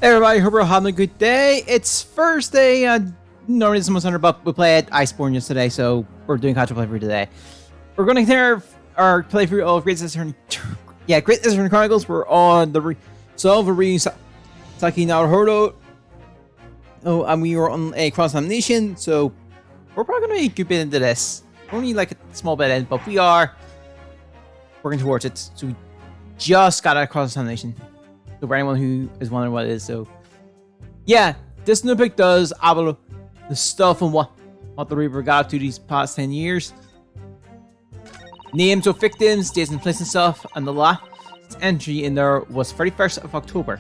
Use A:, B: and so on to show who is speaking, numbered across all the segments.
A: Hey everybody, hope you're having a good day. It's Thursday. Normally it's almost 100, but we played Iceborne yesterday, so we're doing catch-up playthrough today. We're going to continue our playthrough of Great Ace Attorney. Great Ace Attorney Chronicles. We're on the Saki Naruhodo. Oh, and we were on a cross-examination, so we're probably going to be a good bit into this. Only like a small bit in, but we are working towards it. So we just got a cross-examination. So for anyone who is wondering what it is, so yeah, this notebook does about the stuff and what the Reaper got to these past 10 years. Names of victims, dates and places and stuff, and the last entry in there was 31st of October.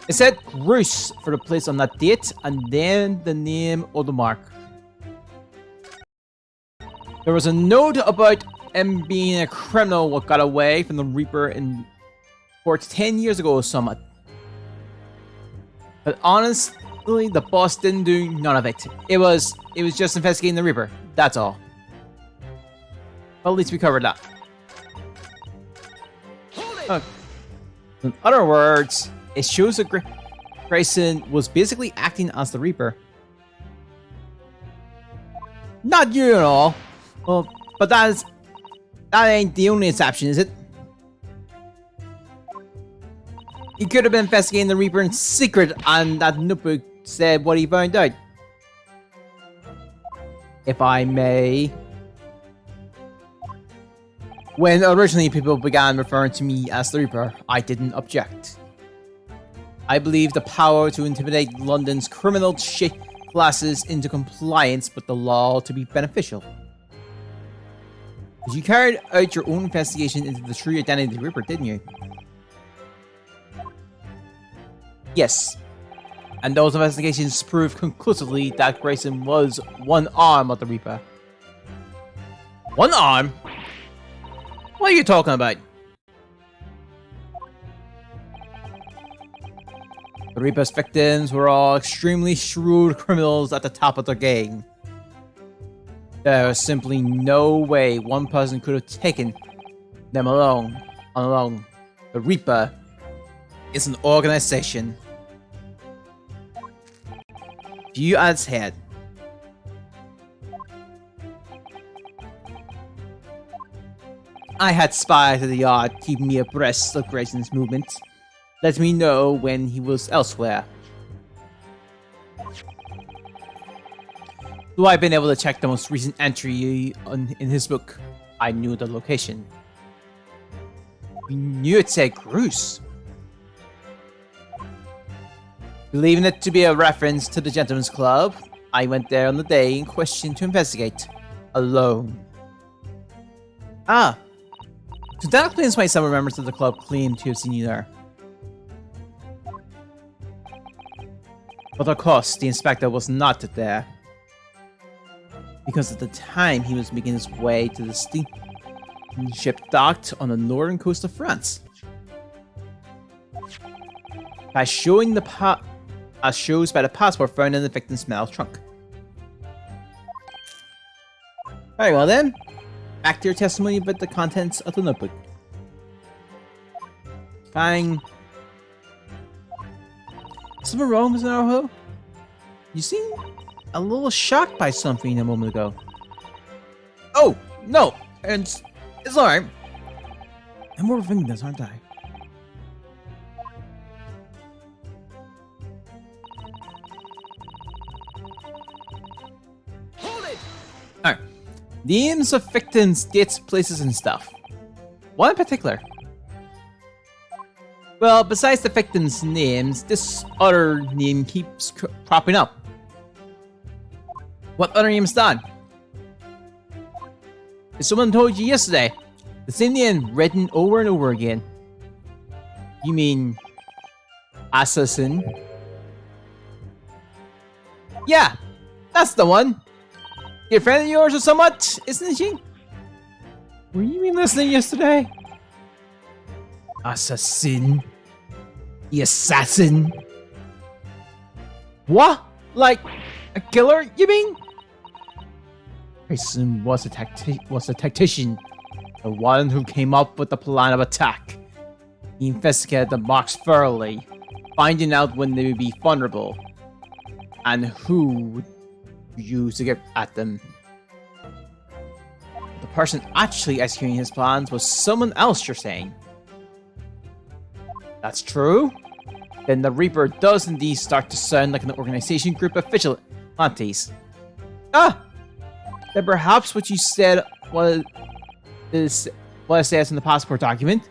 A: It said Bruce for the place on that date, and then the name of the mark. There was a note about him being a criminal what got away from the Reaper in 10 years ago or something. But honestly, the boss didn't do none of it. It was just investigating the Reaper. That's all. Well, at least we covered that. Okay. In other words, it shows that Grayson was basically acting as the Reaper. Not you at all. Well, but that ain't the only exception, is it? He could have been investigating the Reaper in secret, and that notebook said what he found out. If I may. When originally people began referring to me as the Reaper, I didn't object. I believe the power to intimidate London's criminal shit classes into compliance with the law to be beneficial. You carried out your own investigation into the true identity of the Reaper, didn't you? Yes, and those investigations proved conclusively that Grayson was one arm of the Reaper. One arm? What are you talking about? The Reaper's victims were all extremely shrewd criminals at the top of their game. There was simply no way one person could have taken them alone. The Reaper is an organization. View at its head. I had spies at the yard keeping me abreast of Grayson's movements. Let me know when he was elsewhere. Though I've been able to check the most recent entry in his book, I knew the location. We knew it said Bruce. Believing it to be a reference to the Gentleman's Club, I went there on the day in question to investigate. Alone. Ah. So that explains why some members of the club claimed to have seen you there. But of course, the inspector was not there. Because at the time, he was making his way to the steamship docked on the northern coast of France. By showing the as shows by the passport found in the victim's metal trunk. Alright, well then, back to your testimony about the contents of the notebook. Fine. Something wrong, Mr. Naruhodo? You seem a little shocked by something a moment ago. Oh, no, it's alright. I'm overthinking this, aren't I? Alright. Names of victims, dates, places, and stuff. What in particular? Well, besides the victims' names, this other name keeps cropping up. What other name's that? If someone told you yesterday, the same name written over and over again. You mean assassin? Yeah, that's the one. Your friend of yours or somewhat, isn't she? Were you even listening yesterday? Assassin. The assassin. What? Like a killer, you mean? Grayson was a tactician. The one who came up with the plan of attack. He investigated the marks thoroughly. finding out when they would be vulnerable and who would use to get at them. The person actually executing his plans was someone else, you're saying? That's true? Then the Reaper does indeed start to sound like an organization group of vigilantes. Ah! Then perhaps what you said was what it says in the passport document.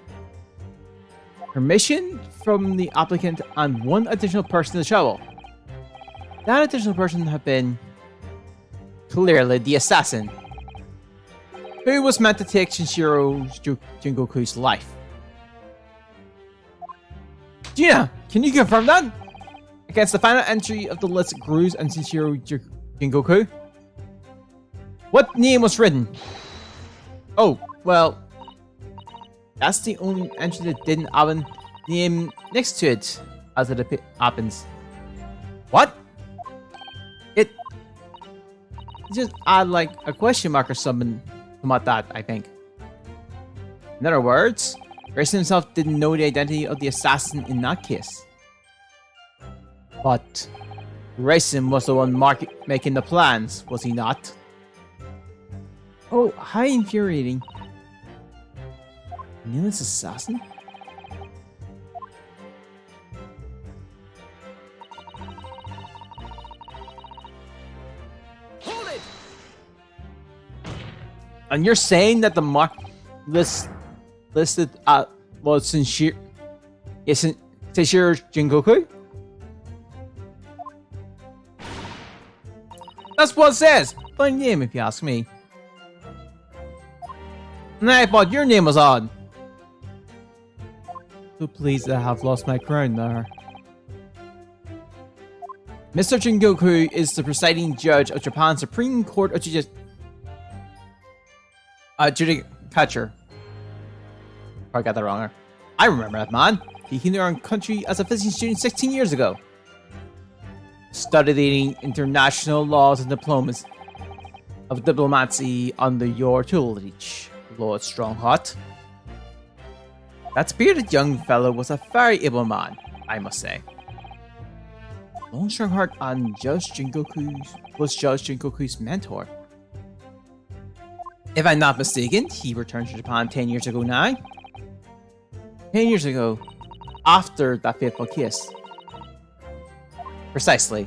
A: Permission from the applicant and one additional person to travel. That additional person had been clearly the assassin, who was meant to take Shinshiro Jingoku's life. Gina, can you confirm that? Against the final entry of the list, Gruz and Shinshiro Jingoku. What name was written? Oh, well, that's the only entry that didn't have a name next to it, as it happens. What? It just add like a question mark or something about that, I think. In other words, Grayson himself didn't know the identity of the assassin in that case. But Grayson was the one making the plans, was he not? Oh, how infuriating. Neil's assassin? Hold it! And you're saying that the mark listed was Shinshiro Jingoku? That's what it says! Fine name if you ask me. And I thought your name was odd. So pleased I have lost my crown there. Mr. Jingoku is the presiding judge of Japan's Supreme Court of Judicature. I got that wrong. I remember that man. He came to our country as a physics student 16 years ago. Studying international laws and diplomas of diplomacy under your tutelage, Lord Strongheart. That spirited young fellow was a very able man, I must say. Lord Strongheart and Judge Jingoku's mentor. If I'm not mistaken, he returned to Japan 10 years ago now. 10 years ago, after that fateful kiss. Precisely.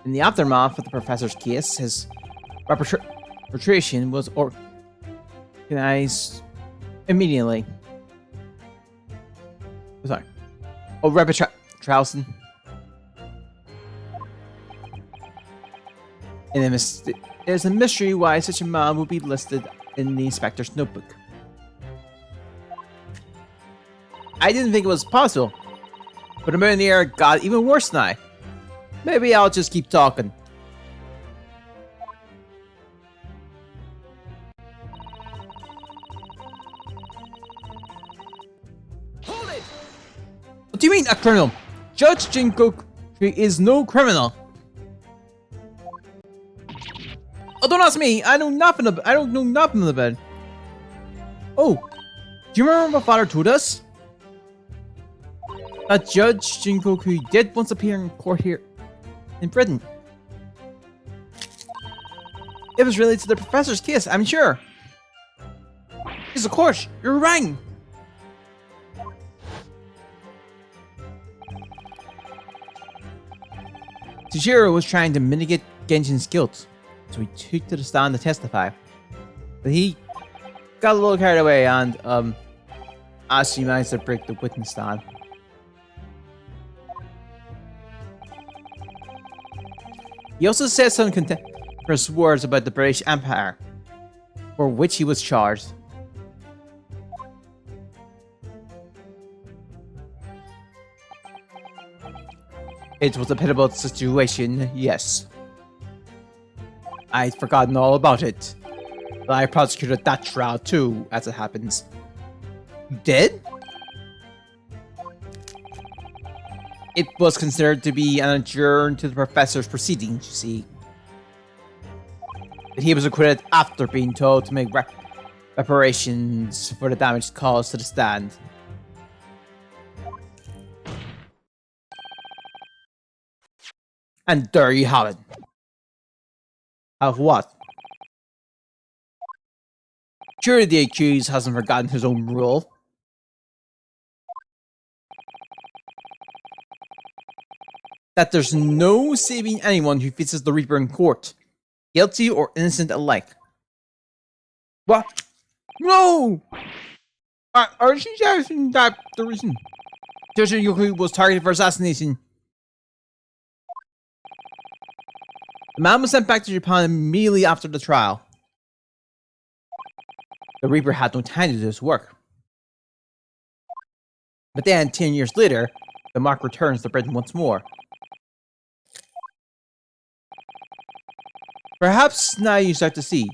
A: In the aftermath of the professor's case, his repatriation was organized immediately. Sorry. Oh, repatriation. And there's a mystery why such a man would be listed in the inspector's notebook. I didn't think it was possible, but the millionaire got even worse now. Maybe I'll just keep talking. Hold it! What do you mean, a criminal? Judge Jingoku is no criminal. Oh, don't ask me. I don't know nothing about it. Oh, do you remember what Father told us? That Judge Jingoku did once appear in court here in Britain. It was related to the professor's case, I'm sure. Yes, of course, you're right. Tsushiro was trying to mitigate Genshin's guilt, so he took to the stand to testify. But he got a little carried away and, actually managed to break the witness stand. He also said some contemptuous words about the British Empire, for which he was charged. It was a pitiable situation, yes. I'd forgotten all about it. But I prosecuted that trial too, as it happens. You did? It was considered to be an adjourn to the professor's proceedings, you see. But he was acquitted after being told to make reparations for the damage caused to the stand. And there you have it. Of what? Surely the accused hasn't forgotten his own rule. That there's no saving anyone who faces the Reaper in court, guilty or innocent alike. What? No! Are you suggesting that the reason Joseph Yoku was targeted for assassination? The man was sent back to Japan immediately after the trial. The Reaper had no time to do his work. But then, 10 years later, the mark returns to Britain once more. Perhaps now you start to see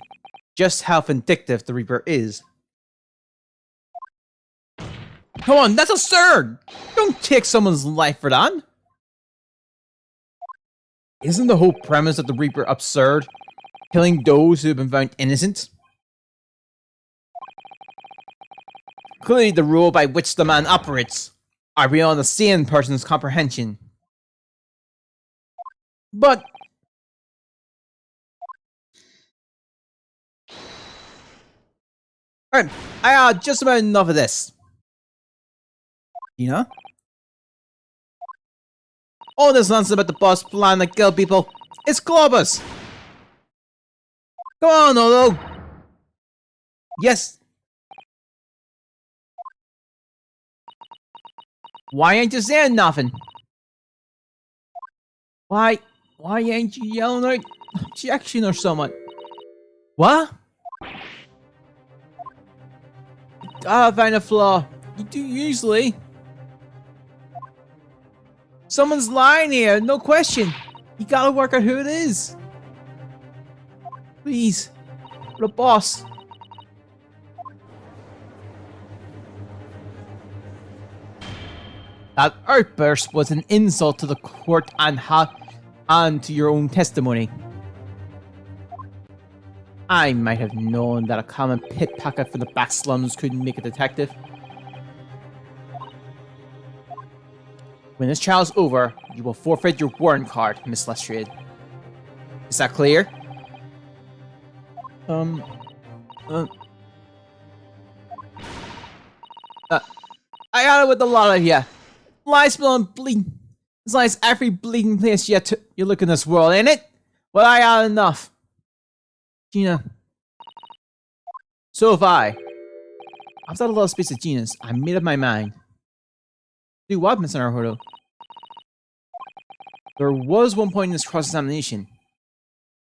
A: just how vindictive the Reaper is. Come on, that's absurd! Don't take someone's life for that! Isn't the whole premise of the Reaper absurd? Killing those who have been found innocent? Clearly the rule by which the man operates are beyond a sane person's comprehension. But alright, I got just about enough of this. You know? All this nonsense about the boss plan to kill people, it's Globus! Come on, Olo! Yes! Why ain't you saying nothing? Why ain't you yelling out objection or something? What? Gotta find a flaw. You do usually. Someone's lying here, no question. You gotta work out who it is. Please. For the boss. That outburst was an insult to the court and to your own testimony. I might have known that a common pickpocket from the back slums couldn't make a detective. When this trial's over, you will forfeit your warrant card, Miss Lestrade. Is that clear? I got it with a lot of ya. Lies blowing bleeding. It's like every bleeding place you look in this world, ain't it? Well, I got enough. Gina. So have I. After a little space of genius, I made up my mind. Do what, Mr. Naruto? There was one point in this cross-examination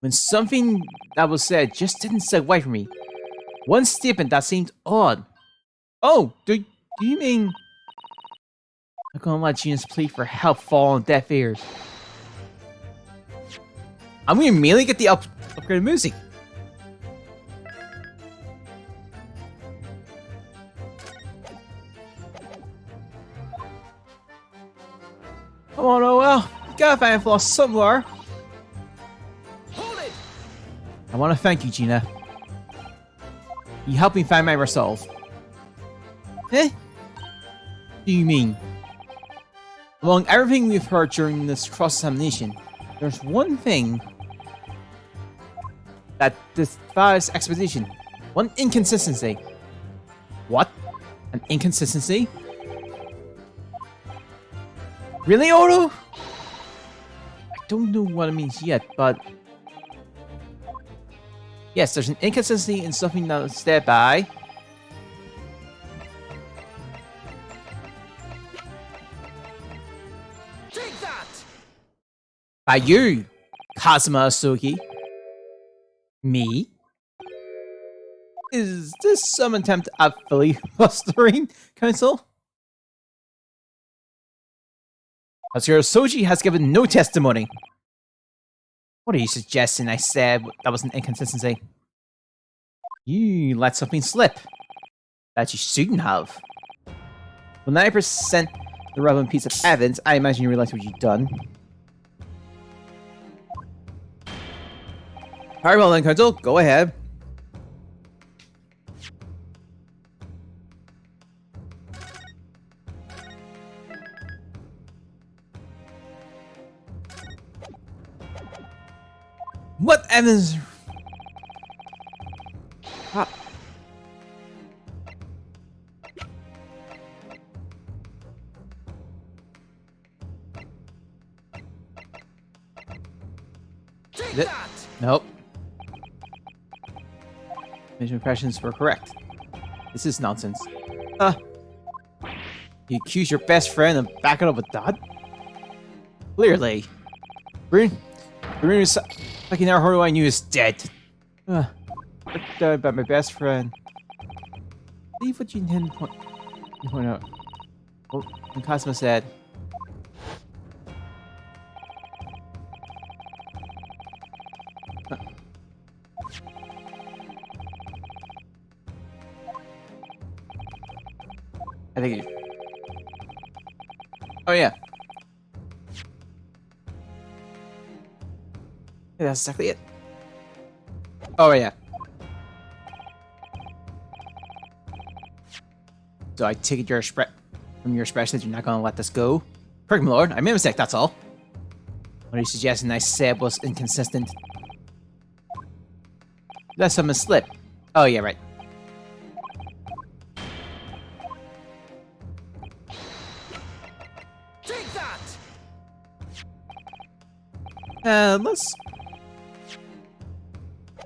A: when something that was said just didn't sit right for me. One statement that seemed odd. Oh, do you mean... I'm gonna let Genius plead for help fall on deaf ears. I'm gonna immediately get the upgraded music. Come on, oh well. You gotta find a flaw somewhere. Hold it! I want to thank you, Gina. You helped me find my resolve. Eh? What do you mean? Among everything we've heard during this cross-examination, there's one thing that defies expedition. One inconsistency. What? An inconsistency? Really, Odo? I don't know what it means yet, but... yes, there's an inconsistency in something that was said by... take that! By you, Kazuma Asuki. Me? Is this some attempt at filibustering, Council? Atsuhiro Soji has given no testimony. What are you suggesting I said that was an inconsistency? You let something slip. That you shouldn't have. When 90% the relevant piece of evidence, I imagine you realize what you've done. Very well then, Council. Go ahead. What evidence? Ah.
B: Take that!
A: Nope. Initial impressions were correct. This is nonsense. You accuse your best friend of backing up with that? Clearly. Bruno Saki Naruhodo I knew is dead. What about my best friend? Leave what you intend to point out. Oh, and Cosmo said. I think you. Oh yeah. Yeah, that's exactly it. Oh yeah. So I take it from your expression that you're not gonna let this go? Correct, my lord. I made a mistake, that's all. What are you suggesting I said was inconsistent? Let someone slip. Oh yeah, right.
B: Take that!
A: Let's...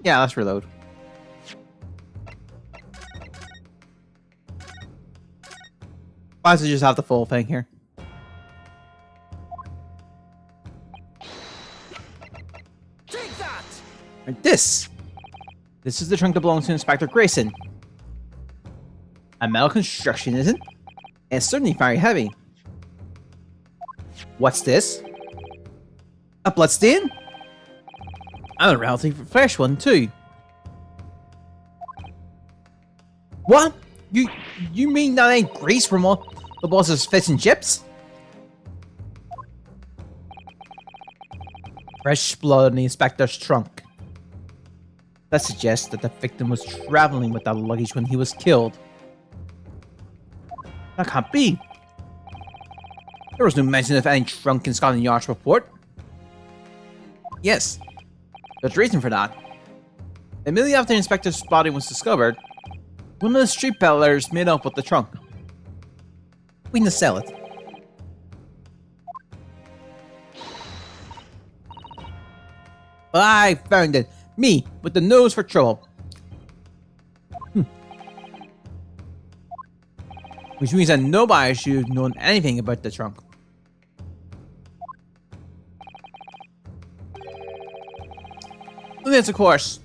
A: Yeah, let's reload. Why does it just have the full thing here?
B: Take that!
A: And this is the trunk that belongs to Inspector Grayson. A metal construction, isn't it? And it's certainly very heavy. What's this? A bloodstain? I'm a relatively fresh one too. What? You mean that ain't grease from all the boss's fish and chips? Fresh blood in the inspector's trunk. That suggests that the victim was traveling with that luggage when he was killed. That can't be. There was no mention of any trunk in Scotland Yard's report. Yes, there's a reason for that. Immediately after the inspector's body was discovered, one of the street peddlers made up with the trunk. We need to sell it. I found it. Me, with the nose for trouble. Which means that nobody should have known anything about the trunk. Unless, of course,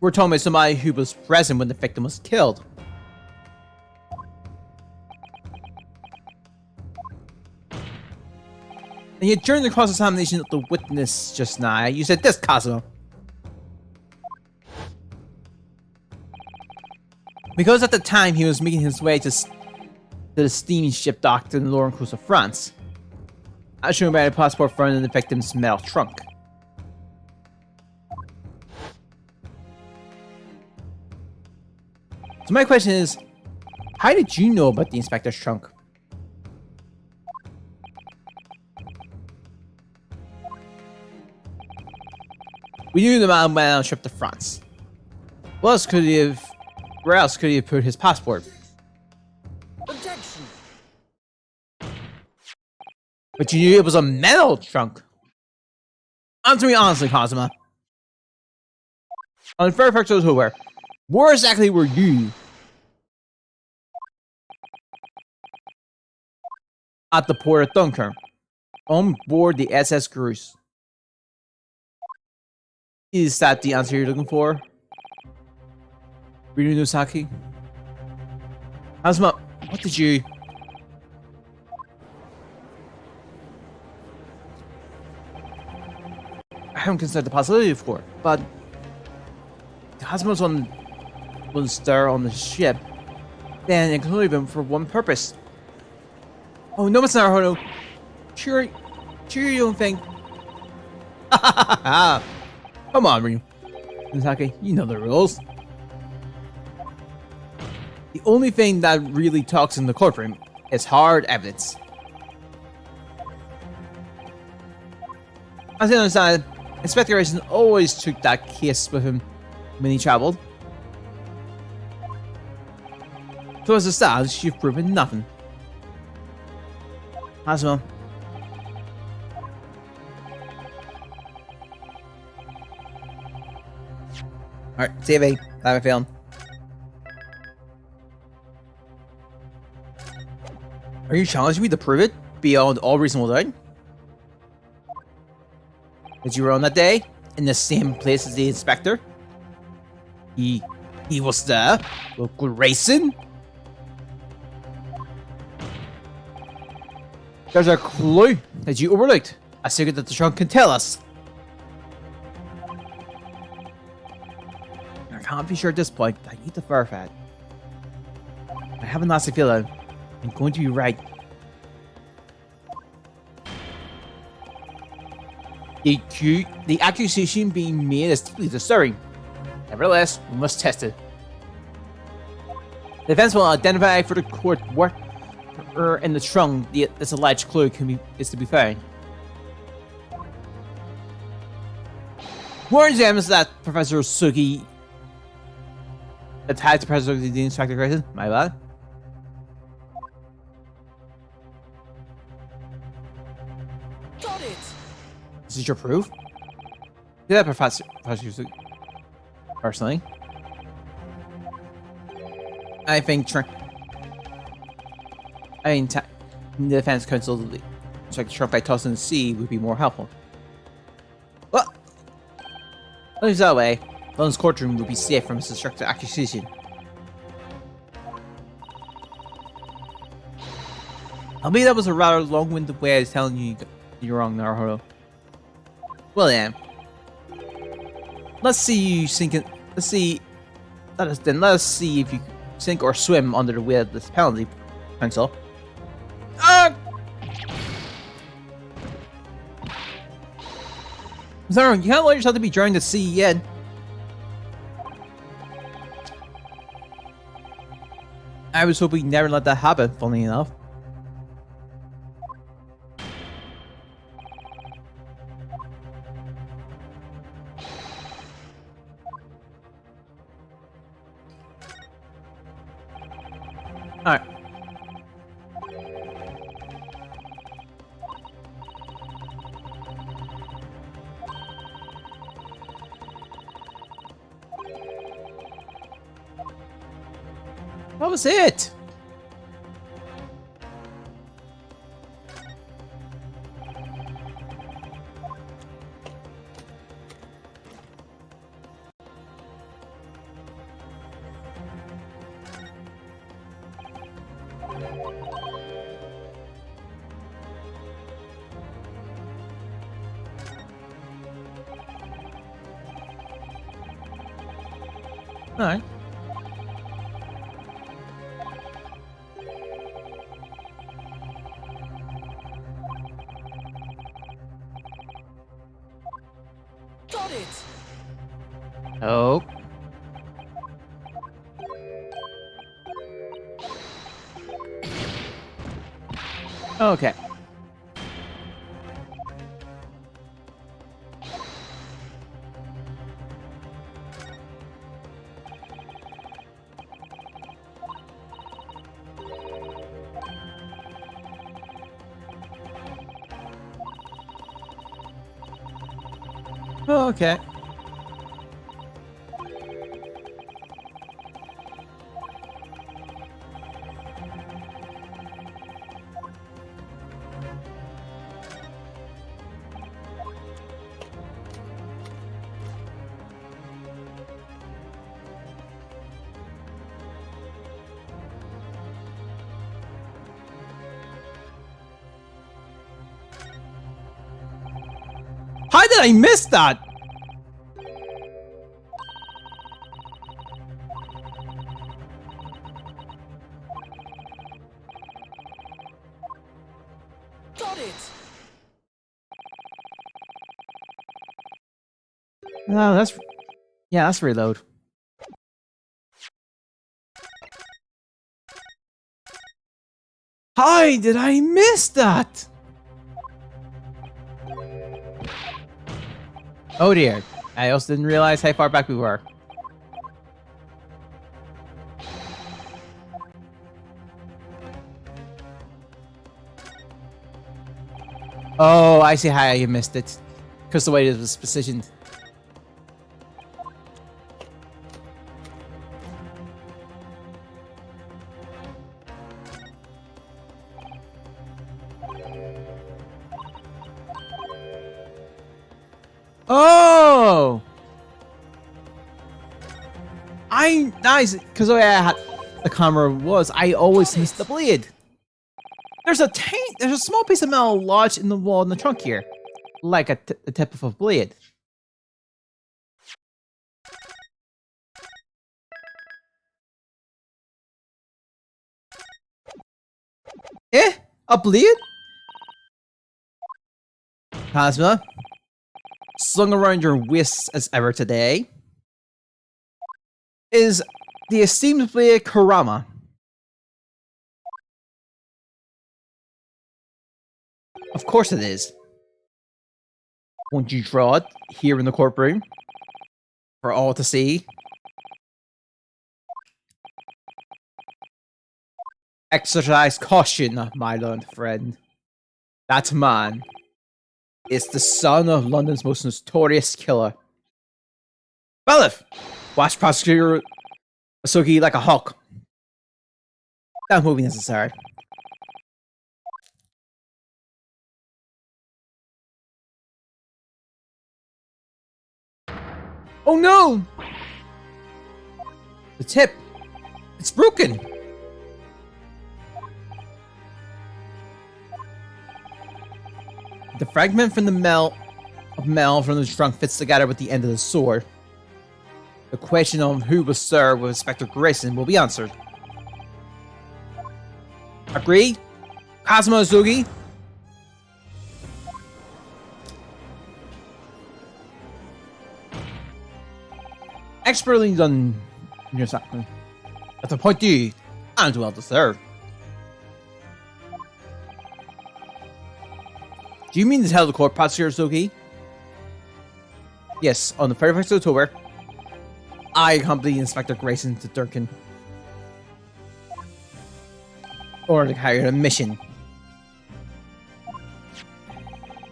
A: we're told by somebody who was present when the victim was killed. And yet, during the cross-examination of the witness just now, you said this, Cosmo. Because at the time he was making his way to the steamship docked in the northern coast of France, as shown by a passport found in the victim's metal trunk. So my question is, how did you know about the inspector's trunk? We knew the man went on a trip to France. Where else could he have put his passport?
B: Objection!
A: But you knew it was a metal trunk. Answer me honestly, Cosma. On Fairfax those who were. Where exactly were you? At the port of Dunkirk. On board the SS Cruise. Is that the answer you're looking for? Ryu Nosaki? Cosma, what did you... I haven't considered the possibility before, but... Cosmo's was there on the ship, then it could only have been for one purpose. Oh, no, it's not Naruhodo. Sure you don't think... Come on, Ryu. Nosaki, you know the rules. The only thing that really talks in the courtroom is hard evidence. As I understand, Inspector Grayson always took that case with him when he traveled. So as it stands, you've proven nothing. As well. Alright, save A. I have a feeling. Are you challenging me to prove it beyond all reasonable doubt? That you were on that day in the same place as the inspector? He was there? With Grayson? There's a clue that you overlooked. A secret that the trunk can tell us. I can't be sure at this point. I need to verify it. I have a nasty feeling I'm going to be right. The accusation being made is deeply disturbing. Nevertheless, we must test it. The defense will identify for the court what in the trunk this alleged clue is to be found. Warren examines that Professor Suki attacked the Professor Suki, the Inspector Grayson. My bad.
B: Got it.
A: This is your proof? Yeah, Professor Suki. Personally, I think the defense counsel to check the trunk by tossing the sea would be more helpful. Well, at least that way, London's courtroom would be safe from his destructive accusation. I mean, that was a rather long-winded way of telling you you're wrong, Naruto. Well, yeah. Let's see you sink in. Let's see. Let us see if you sink or swim under the weight of this penalty, pencil. Sorry, you can't let yourself to be drowned at sea yet. I was hoping you'd never let that happen, funny enough. Alright. What was it? Alright.
B: Got it.
A: Oh. Okay. Okay. How did I miss that?
B: Got it.
A: No, that's reload. How did I miss that? Oh dear. I also didn't realize how far back we were. Oh, I see how you missed it. Because the way it was positioned. Oh! Nice, because the way I had the camera was, I always missed the blade. There's a small piece of metal lodged in the wall in the trunk here, like a tip of a blade. Eh? A blade? Plasma, slung around your wrists as ever today, is the esteemed blade Kurama. Of course it is. Won't you draw it here in the courtroom for all to see? Exercise caution, my learned friend. That man is the son of London's most notorious killer. Bailiff! Watch Prosecutor Asuki like a hawk. That won't be necessary. Oh no! The tip! It's broken! The fragment from the metal from the trunk fits together with the end of the sword. The question of who was served with Inspector Grayson will be answered. Agreed? Kazuma Azuki? Expertly done, Your Sakman. That's a point due, and well deserved. Do you mean to tell the court, Prosecutor Azuki? Yes, on the 31st of October, I accompanied Inspector Grayson to Durkin. Or to carry out a mission.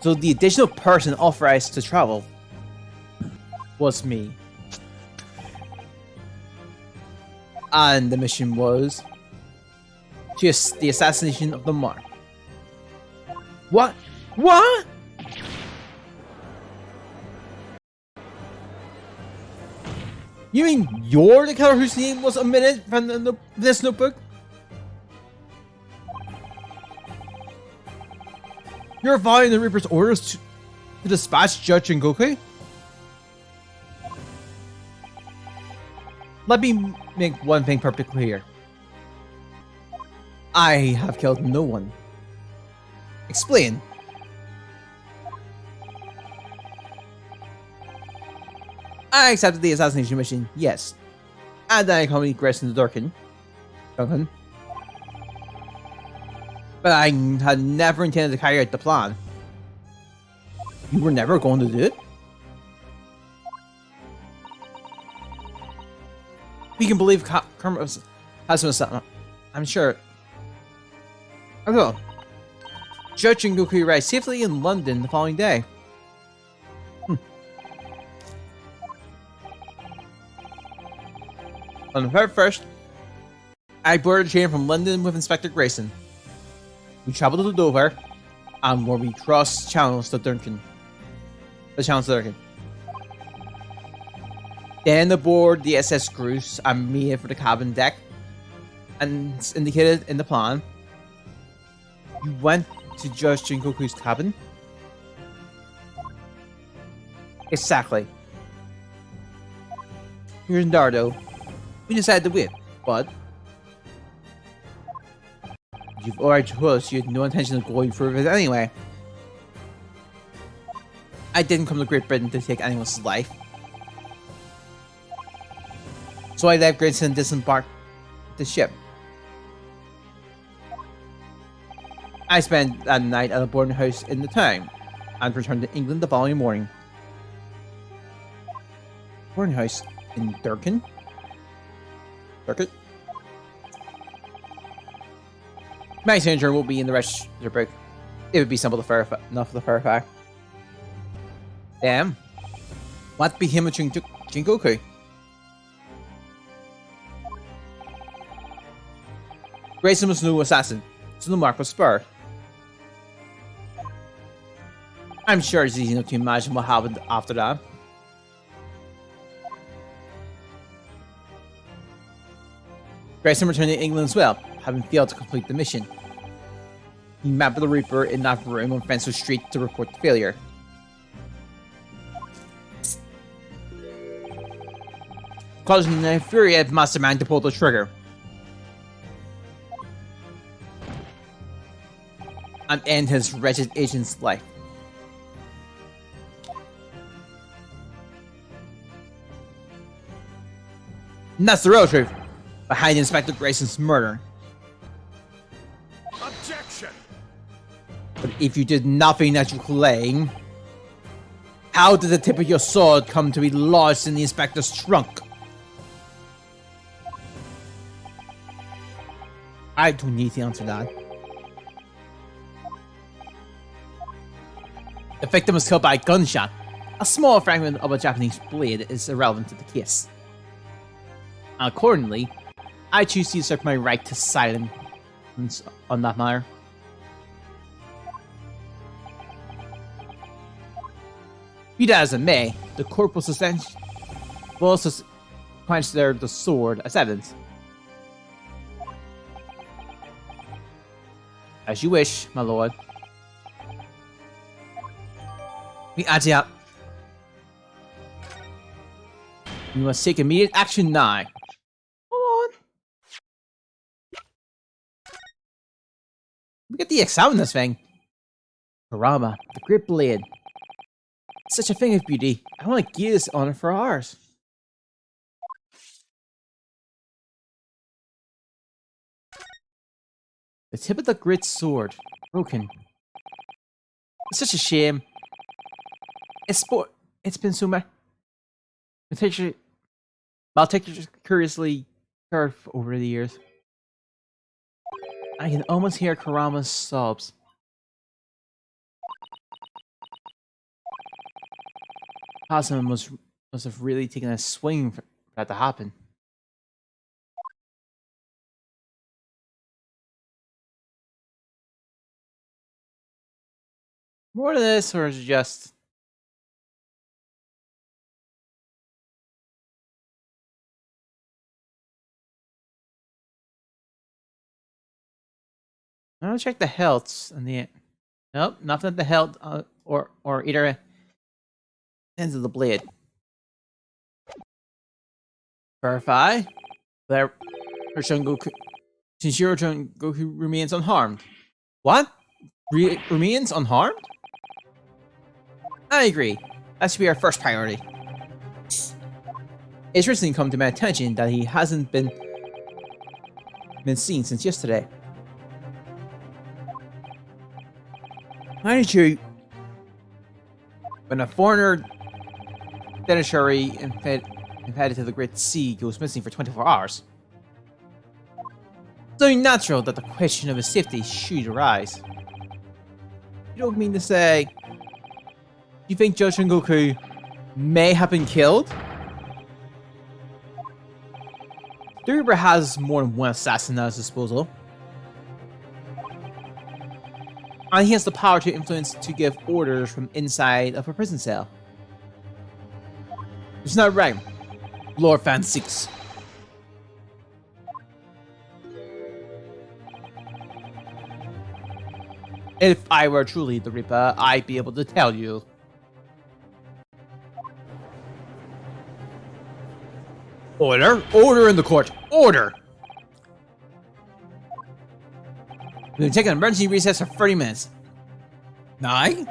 A: So the additional person authorized to travel was me. And the mission was just the assassination of the Mark. What? What? You mean you're the killer whose name was omitted from this notebook? You're following the Reaper's orders to dispatch Judge Jingoku? Let me make one thing perfectly clear. I have killed no one. Explain. I accepted the assassination mission, yes. And then I accompanied Grayson to Duncan. But I had never intended to carry out the plan. You were never going to do it? We can believe Karma has been. I'm sure. Okay. Judge Jingoku arrived safely in London the following day. On the 31st, I boarded a train from London with Inspector Grayson. We traveled to Dover, and where we crossed channels to Duncan. Then aboard the SS Cruise, I made for the cabin deck, and it's indicated in the plan. You went to Judge Jingoku's cabin? Exactly. Here's Dardo. We decided to wait, but you've already told us you had no intention of going through with it anyway. I didn't come to Great Britain to take anyone's life. So I left Grayson and disembarked the ship. I spent that night at a boarding house in the town, and returned to England the following morning. House in Durkin. Durkin. My signature will be in the register book. It would be simple to verify, enough to verify. Damn. What became of Jingoku? Grayson was no assassin, so the mark was spur. I'm sure it's easy enough to imagine what happened after that. Grayson returned to England as well, having failed to complete the mission. He met with the Reaper in that room on Fencer Street to report the failure. Causing the infuriated mastermind to pull the trigger. And end his wretched agent's life. And that's the real truth behind Inspector Grayson's murder.
C: Objection!
A: But if you did nothing that you claim, how did the tip of your sword come to be lodged in the inspector's trunk? I don't need to answer that. The victim was killed by a gunshot. A small fragment of a Japanese blade is irrelevant to the case. Accordingly, I choose to usurp my right to silence on that matter. Be that as it may, the court will consider the sword as evidence. As you wish, my lord. We adieu. We must take immediate action now. Hold on. Look at the exam in this thing. Kurama, the Great Blade. Such a thing of beauty. I want to give this honor for ours. The tip of the great sword, broken. It's such a shame. It's been so much. Curiously curved over the years. I can almost hear Kurama's sobs. Kazuma must have really taken a swing for that to happen. More to this, or is it just... I'll check the healths and the... Nope, nothing at the health or either ends of the blade. Verify. There, Goku. Shinjiro Goku remains unharmed. What? Remains unharmed? I agree. That should be our first priority. It's recently come to my attention that he hasn't been seen since yesterday. Mind you, when a foreigner dignitary invited to the Great Sea goes missing for 24 hours, it's only natural that the question of his safety should arise. You don't mean to say you think Judge Sengoku may have been killed? The Reaper has more than one assassin at his disposal. And he has the power to influence to give orders from inside of a prison cell. It's not right, Lord Fan 6. If I were truly the Reaper, I'd be able to tell you. Order? Order in the court! Order! We're taking an emergency recess for 30 minutes. 9?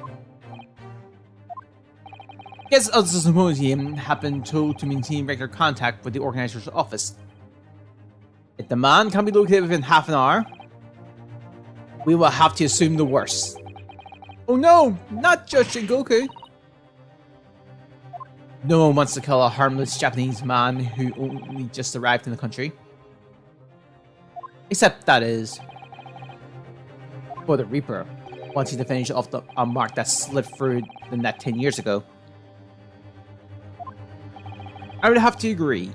A: Guests of the symposium have been told to maintain regular contact with the organizer's office. If the man can be located within half an hour, we will have to assume the worst. Oh no! Not Judge Sengoku! No one wants to kill a harmless Japanese man who only just arrived in the country. Except that is for the Reaper, wanting to finish off a mark that slipped through the net 10 years ago. I would have to agree.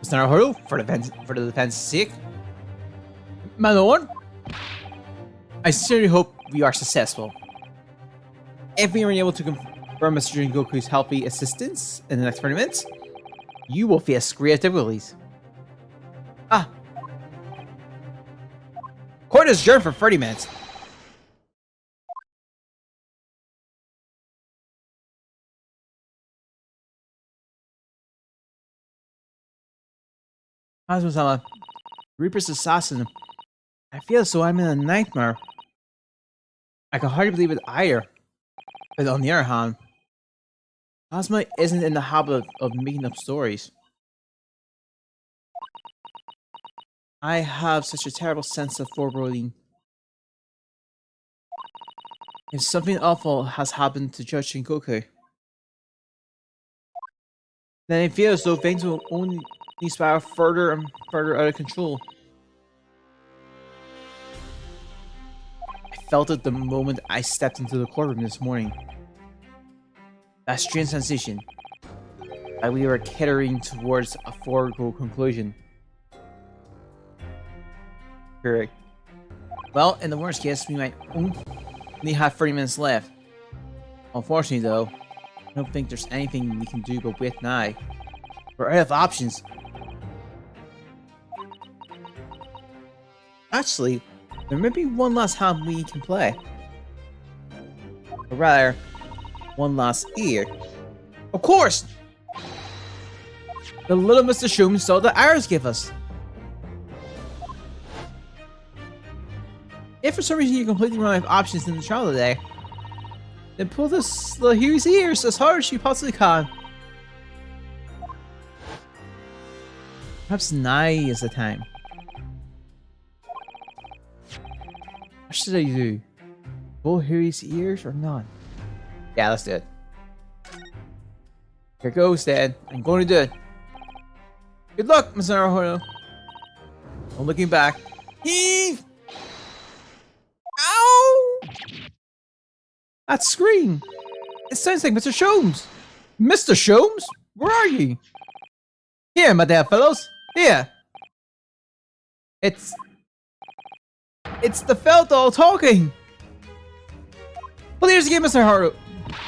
A: It's not a hurdle for the defense's sake. My lord, I sincerely hope we are successful. If we are able to confirm Mr. Goku's healthy assistance in the next tournament, you will face great difficulties. Ah. Court is adjourned for 30 minutes. Hasmo-sama, Reaper's assassin. I feel so I'm in a nightmare. I can hardly believe it either. But on the other hand, Cosmo isn't in the habit of making up stories. I have such a terrible sense of foreboding. If something awful has happened to Judge Shingoku, then I feel as though things will only spiral further and further out of control. I felt it the moment I stepped into the courtroom this morning. That strange sensation, that we were catering towards a foregone conclusion. Correct. Well, in the worst case, we might only have 30 minutes left. Unfortunately, though, I don't think there's anything we can do but wait now. We're out of options. Actually, there may be one last hand we can play. Or rather, one last ear. Of course! The little Mr. Shroom saw the arrows give us. If for some reason you completely run out of options in the trial today, then pull this little Huey's ears as hard as you possibly can. Perhaps now is the time. What should I do? Pull Huey's ears or not? Yeah, let's do it. Here goes, then. I'm going to do it. Good luck, Mr. Naruhodo. I'm looking back. Heave! Ow! That scream! It sounds like Mr. Sholmes! Mr. Sholmes? Where are you? Here, my dear fellows. Here. It's the Feldall talking! Pull ears again, Mr. Haru.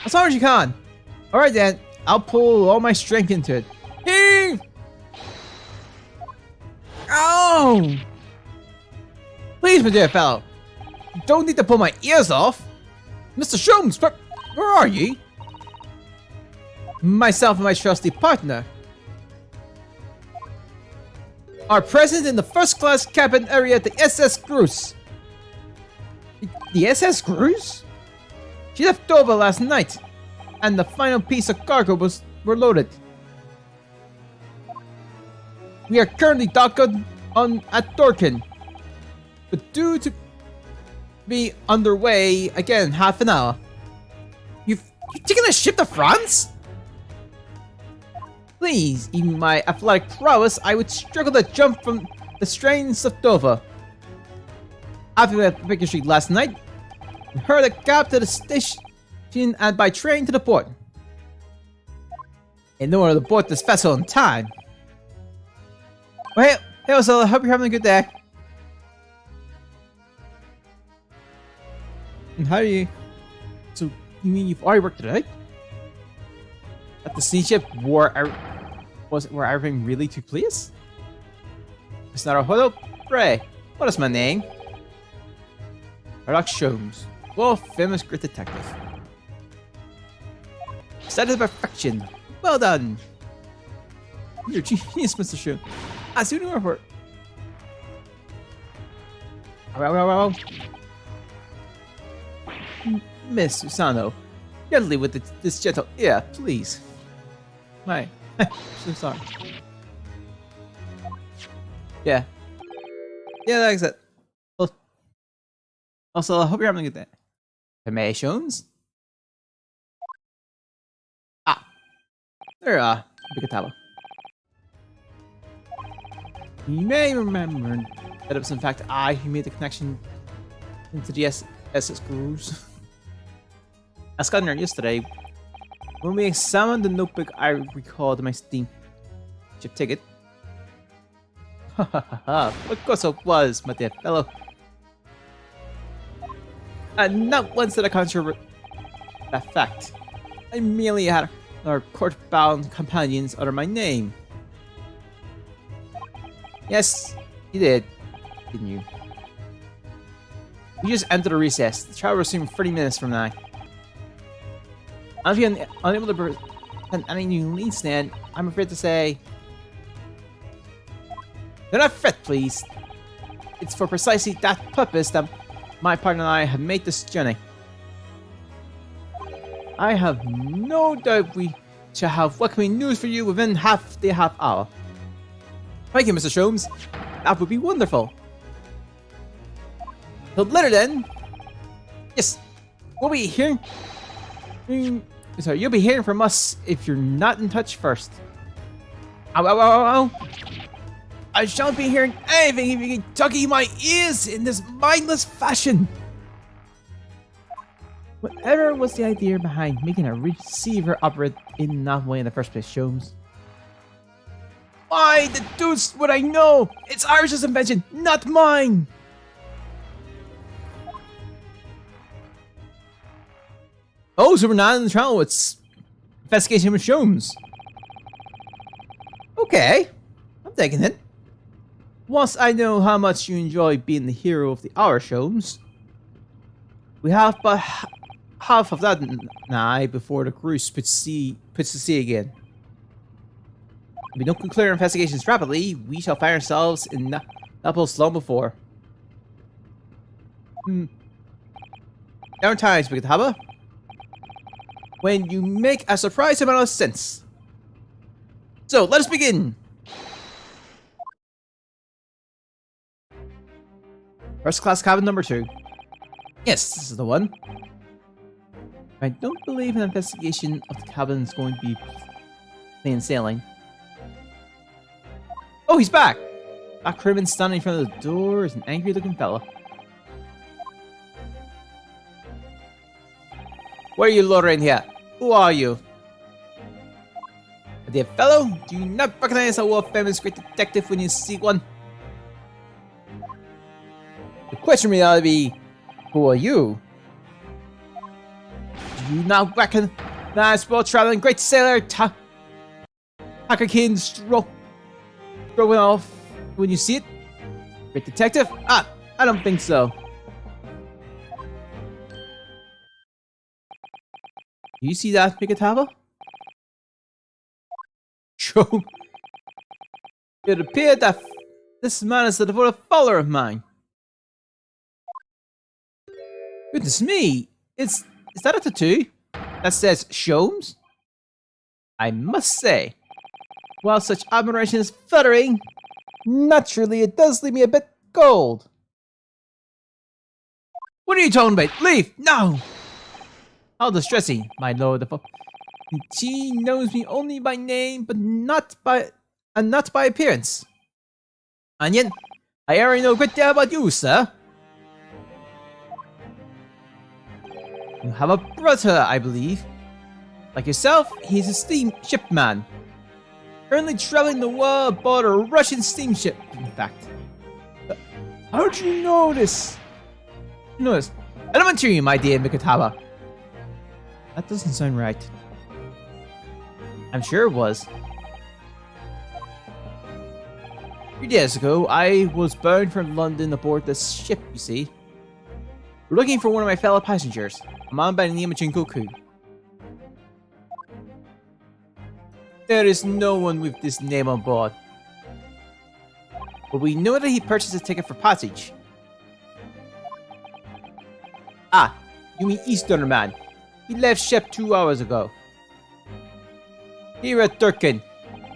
A: As hard as you can. Alright then, I'll pull all my strength into it. Heave! Ow! Please, my dear fellow. You don't need to pull my ears off. Mr. Sholmes, where are you? Myself and my trusty partner are present in the first class cabin area at the SS Cruise. The SS Cruise? She left over last night, and the final piece of cargo were loaded. We are currently docked at Dorkin, but due to be underway again in half an hour. You've taken a ship to France? Please, even my athletic prowess, I would struggle to jump from the strains of Dover. After we left Baker Street last night, we heard a cab to the station and by train to the port. In order to board this vessel in time. Well, hey, Osella, I hope you're having a good day. And how do you... So, you mean you've already worked today? At the steamship where everything really took place? It's not a hold up. Ray, what is my name? Sherlock Sholmes, world famous great detective. Studied to perfection. Well done. You're a genius, Mr. Sholmes. I soon know for. Well. Miss Susano, gently with this gentle ear, please. My, so sorry. Yeah, that's it. Well, also, I hope you're having a good day. Informations? Or, Bigataba. You may remember that it was in fact I who made the connection into the SS cruise. As got there yesterday, when we examined the notebook I recalled in my Steam ship ticket. Ha ha ha ha, of course it was, my dear fellow. And not once did I controver that fact. I merely had our court-bound companions under my name. Yes, you did, didn't you? We just entered a recess. The trial will resume 30 minutes from now. I'll be unable to present any new leads then, I'm afraid to say. Do not fret, please. It's for precisely that purpose that my partner and I have made this journey. I have no doubt we shall have welcoming news for you within half hour. Thank you, Mr. Sholmes. That would be wonderful. Till later then. Yes, we'll be hearing. Sorry, you'll be hearing from us if you're not in touch first. Ow, ow, ow, ow, ow. I shan't be hearing anything if you keep tugging my ears in this mindless fashion. Whatever was the idea behind making a receiver operate in that way in the first place, Sholmes? Why the deuce would I know? It's Irish's invention, not mine! Oh, so we're not in the trial, it's investigation with Sholmes. Okay, I'm taking it. Whilst I know how much you enjoy being the hero of the hour, Sholmes, we have but half of that night before the cruise puts to sea again. If we don't conclude our investigations rapidly, we shall find ourselves in Naples long before. There are times, Bigataba, when you make a surprise amount of sense. So, let us begin! First class cabin number 2. Yes, this is the one. I don't believe an investigation of the cabin is going to be plain sailing. Oh, he's back! Black Ribbon standing in front of the door is an angry looking fella. What are you loitering here? Who are you? My dear fellow, do you not recognize a world famous great detective when you see one? The question really ought to be, who are you? Do you not recognize world-traveling great sailor Hackerkin throwing off when you see it? Great detective? Ah, I don't think so. Do you see that, Bigataba? Sure. It appeared that this man is a devoted follower of mine. Goodness me! Is that a tattoo that says Sholmes? I must say, while such admiration is flattering, naturally it does leave me a bit cold. What are you talking about? Leave! No! How distressing, my lord. She knows me only by name, but not by appearance. And yet, I already know a great deal about you, sir. You have a brother, I believe. Like yourself, he's a steamship man. Currently traveling the world aboard a Russian steamship, in fact. How did you know this? You know this. Elementary, my dear Mikataba. That doesn't sound right. I'm sure it was. 3 days ago, I was bound for London aboard this ship, you see. We're looking for one of my fellow passengers, a man by the name of Jingoku. There is no one with this name on board. But we know that he purchased a ticket for passage. Ah, you mean Easterner man. He left ship 2 hours ago. Here at Durkin.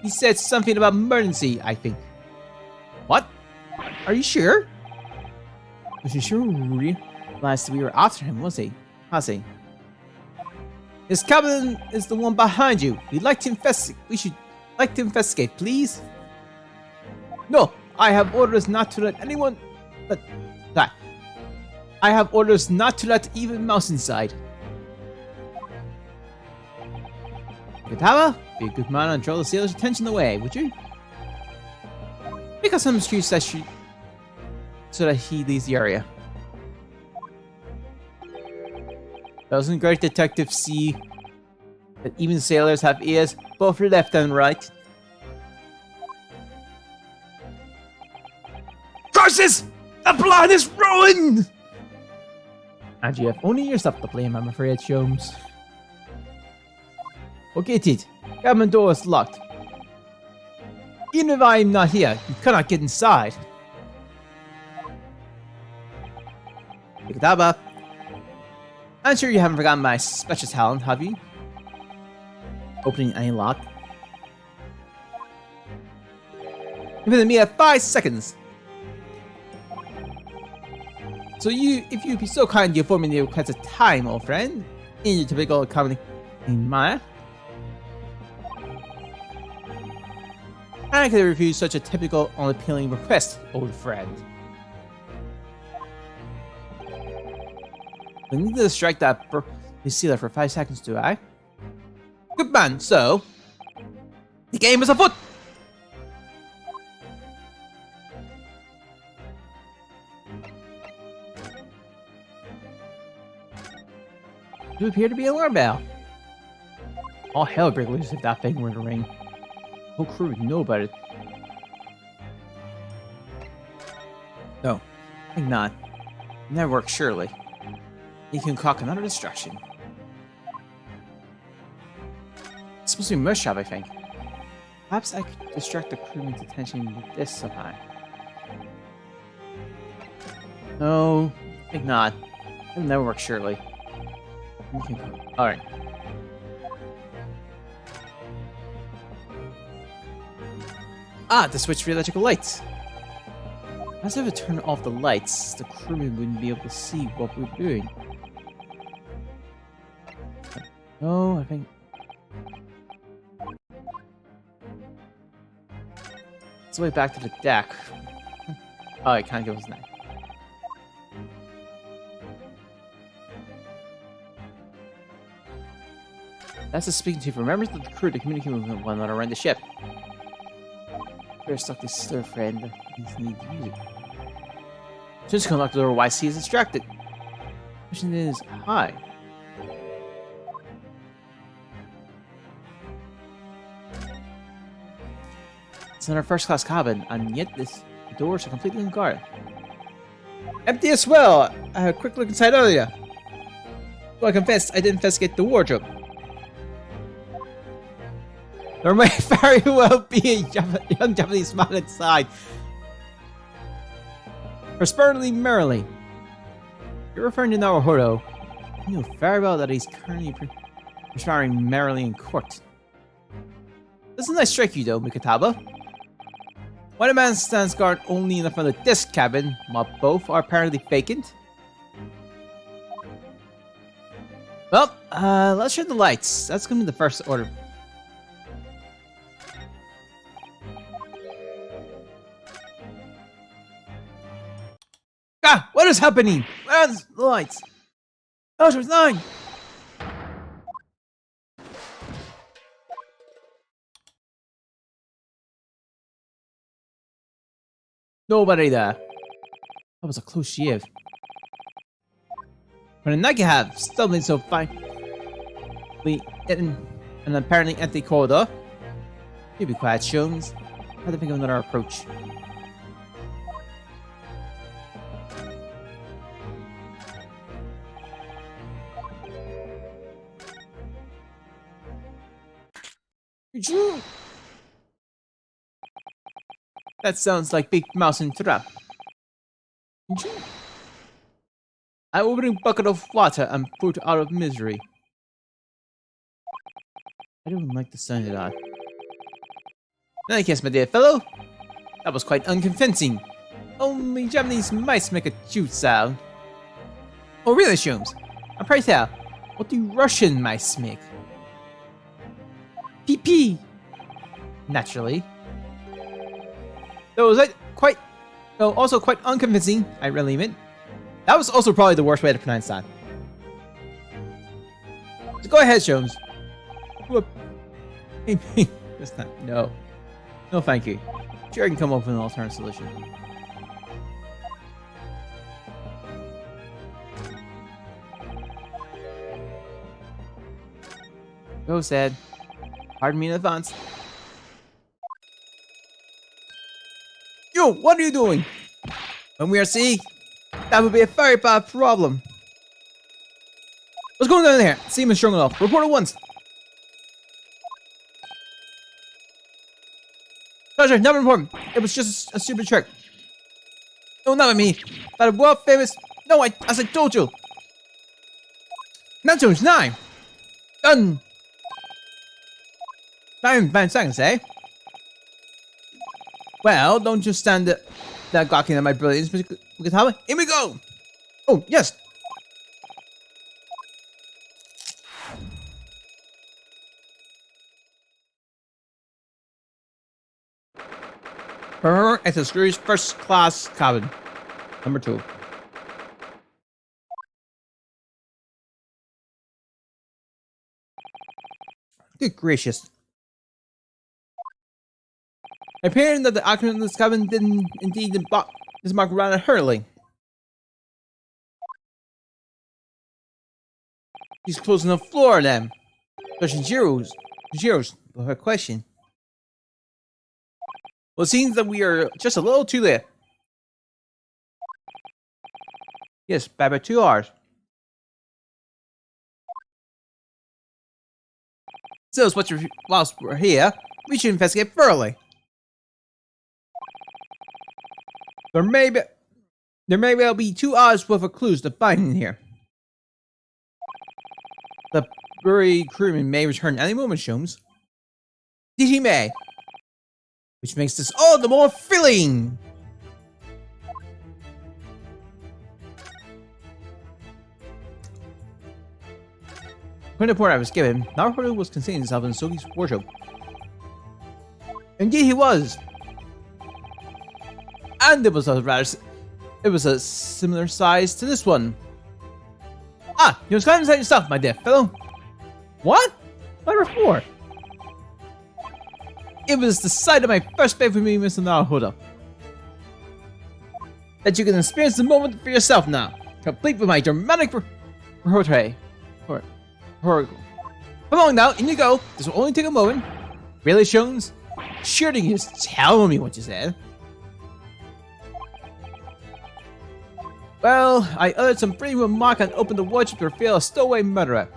A: He said something about emergency, I think. What? Are you sure? Was he sure realized we were after him, was he? Has he? This cabin is the one behind you. We'd like to investigate. We should like to investigate, please. No, I have orders not to let anyone. That. I have orders not to let even mouse inside. Kataba, be a good man and draw the sailor's attention away, would you? Make us some excuse that so that he leaves the area. Doesn't great detective see that even sailors have ears, both left and right? Curses! The plan is ruined! And you have only yourself to blame, I'm afraid, Sholmes. Okay, it. Cabin door is locked. Even if I am not here, you cannot get inside. Ikadaba. I'm sure you haven't forgotten my special talent, have you? Opening any lock. Give me at 5 seconds. So if you'd be so kind to inform me the request of time, old friend, in your typical comedy manner. I could refuse such a typical, unappealing request, old friend. We need to distract that sealer for 5 seconds, do I? Good man, so... the game is afoot! You appear to be an alarm bell. All hell break loose if that thing were to ring. The whole crew would know about it. No, I think not. Never works, surely. You can concoct another distraction. It's supposed to be Mush Shop, I think. Perhaps I could distract the crewman's attention with this somehow. No, I think not. It'll never work, surely. Alright. Ah, the switch for the electrical lights. As if I turn off the lights, the crewman wouldn't be able to see what we're doing. No, I think... Let's way back to the deck. Oh, I can't go his name. That's the speaking tube for members of the crew to communicate with one another around the ship. Better stuck this stir friend. He's need to use it. Just come back to the door, why he is distracted. Question is, hi. It's in our first class cabin, and yet the doors are completely unguarded. Empty as well! I had a quick look inside earlier. Well, I confess, I didn't investigate the wardrobe. There may very well be a young Japanese man inside. Respectfully, merrily. You're referring to Naruhodo. You know very well that he's currently perspiring merrily in court. Doesn't that strike you though, Mikataba? Why the man stands guard only in the front of this cabin, while both are apparently vacant? Well, let's shut the lights. That's gonna be the first order. Ah! What is happening? Where's the lights? Oh, there's 9! Nobody there. That was a close shave. When a night you have stumbling so fine, we in an apparently empty corridor. You be quiet, Sholmes. I have to think of another approach. That sounds like Big Mouse in Trap. I will bring a bucket of water and food out of misery. I don't like the sound of that. In any case, my dear fellow, that was quite unconvincing. Only Japanese mice make a chute sound. Oh really, Sholmes? And pray tell, What do you Russian, my smig? PP. Naturally. Though was that quite, though also quite unconvincing, I really admit. That was also probably the worst way to pronounce that. So go ahead, Sholmes. Whoop. That's not, no. No, thank you. Sure, I can come up with an alternate solution. Go said. Pardon me in advance. Yo, what are you doing? When we are sea, that would be a very bad problem. What's going on there? Seaman strong enough. Report at once. Treasure, never important. It was just a stupid trick. No, not with me. But a world famous. No, as I told you. Neptune's 9. Done. 9 seconds, eh? Well, don't just stand there gawking at my brilliance, Mikatama. Here we go! Oh, yes! It's a Screw's first class cabin. Number 2. Good gracious. Appearing that the occupant of this cabin didn't indeed disembark rather hurriedly. He's closing the floor then. Touching Jiro's her question. Well, it seems that we are just a little too late. Yes, by about 2 hours. So, whilst we're here, we should investigate thoroughly. There may well be 2 hours worth of clues to find in here. The buried crewman may return any moment, Sholmes. Indeed he may. Which makes this all the more thrilling! When the report I was given, Naruto was concealing himself in Sogi's wardrobe. Indeed he was! And it was a similar size to this one. Ah, you was climbing inside yourself, my dear fellow. What? Number 4. It was the sight of my first faith with me, Mr. Naruto. That you can experience the moment for yourself now, complete with my dramatic portrait. Come on now, in you go. This will only take a moment. Really, Sholmes? Sure, you just tell me what you said. Well, I uttered some pretty remark and opened the wardrobe to reveal a stowaway murderer.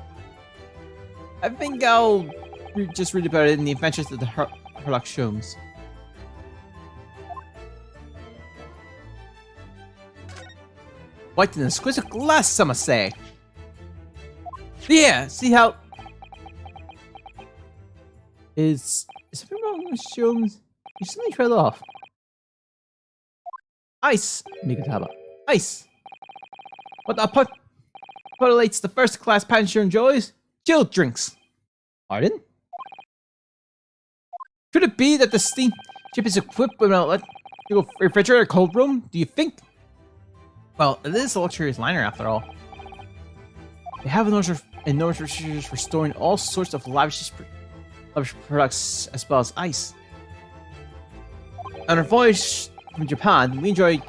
A: I think I'll just read about it in the Adventures of the Herlock Sholmes. White and exquisite glass, some must say. Yeah, see how... Is something wrong with Sholmes? You suddenly trailed off. Ice, Mikataba. Ice. What the correlates the first class passenger enjoys? Chilled drinks. Pardon? Could it be that the steamship is equipped with an refrigerator cold room? Do you think? Well, it is a luxurious liner after all. They have enormous refrigerators for storing all sorts of lavish products as well as ice. On our voyage from Japan, we enjoyed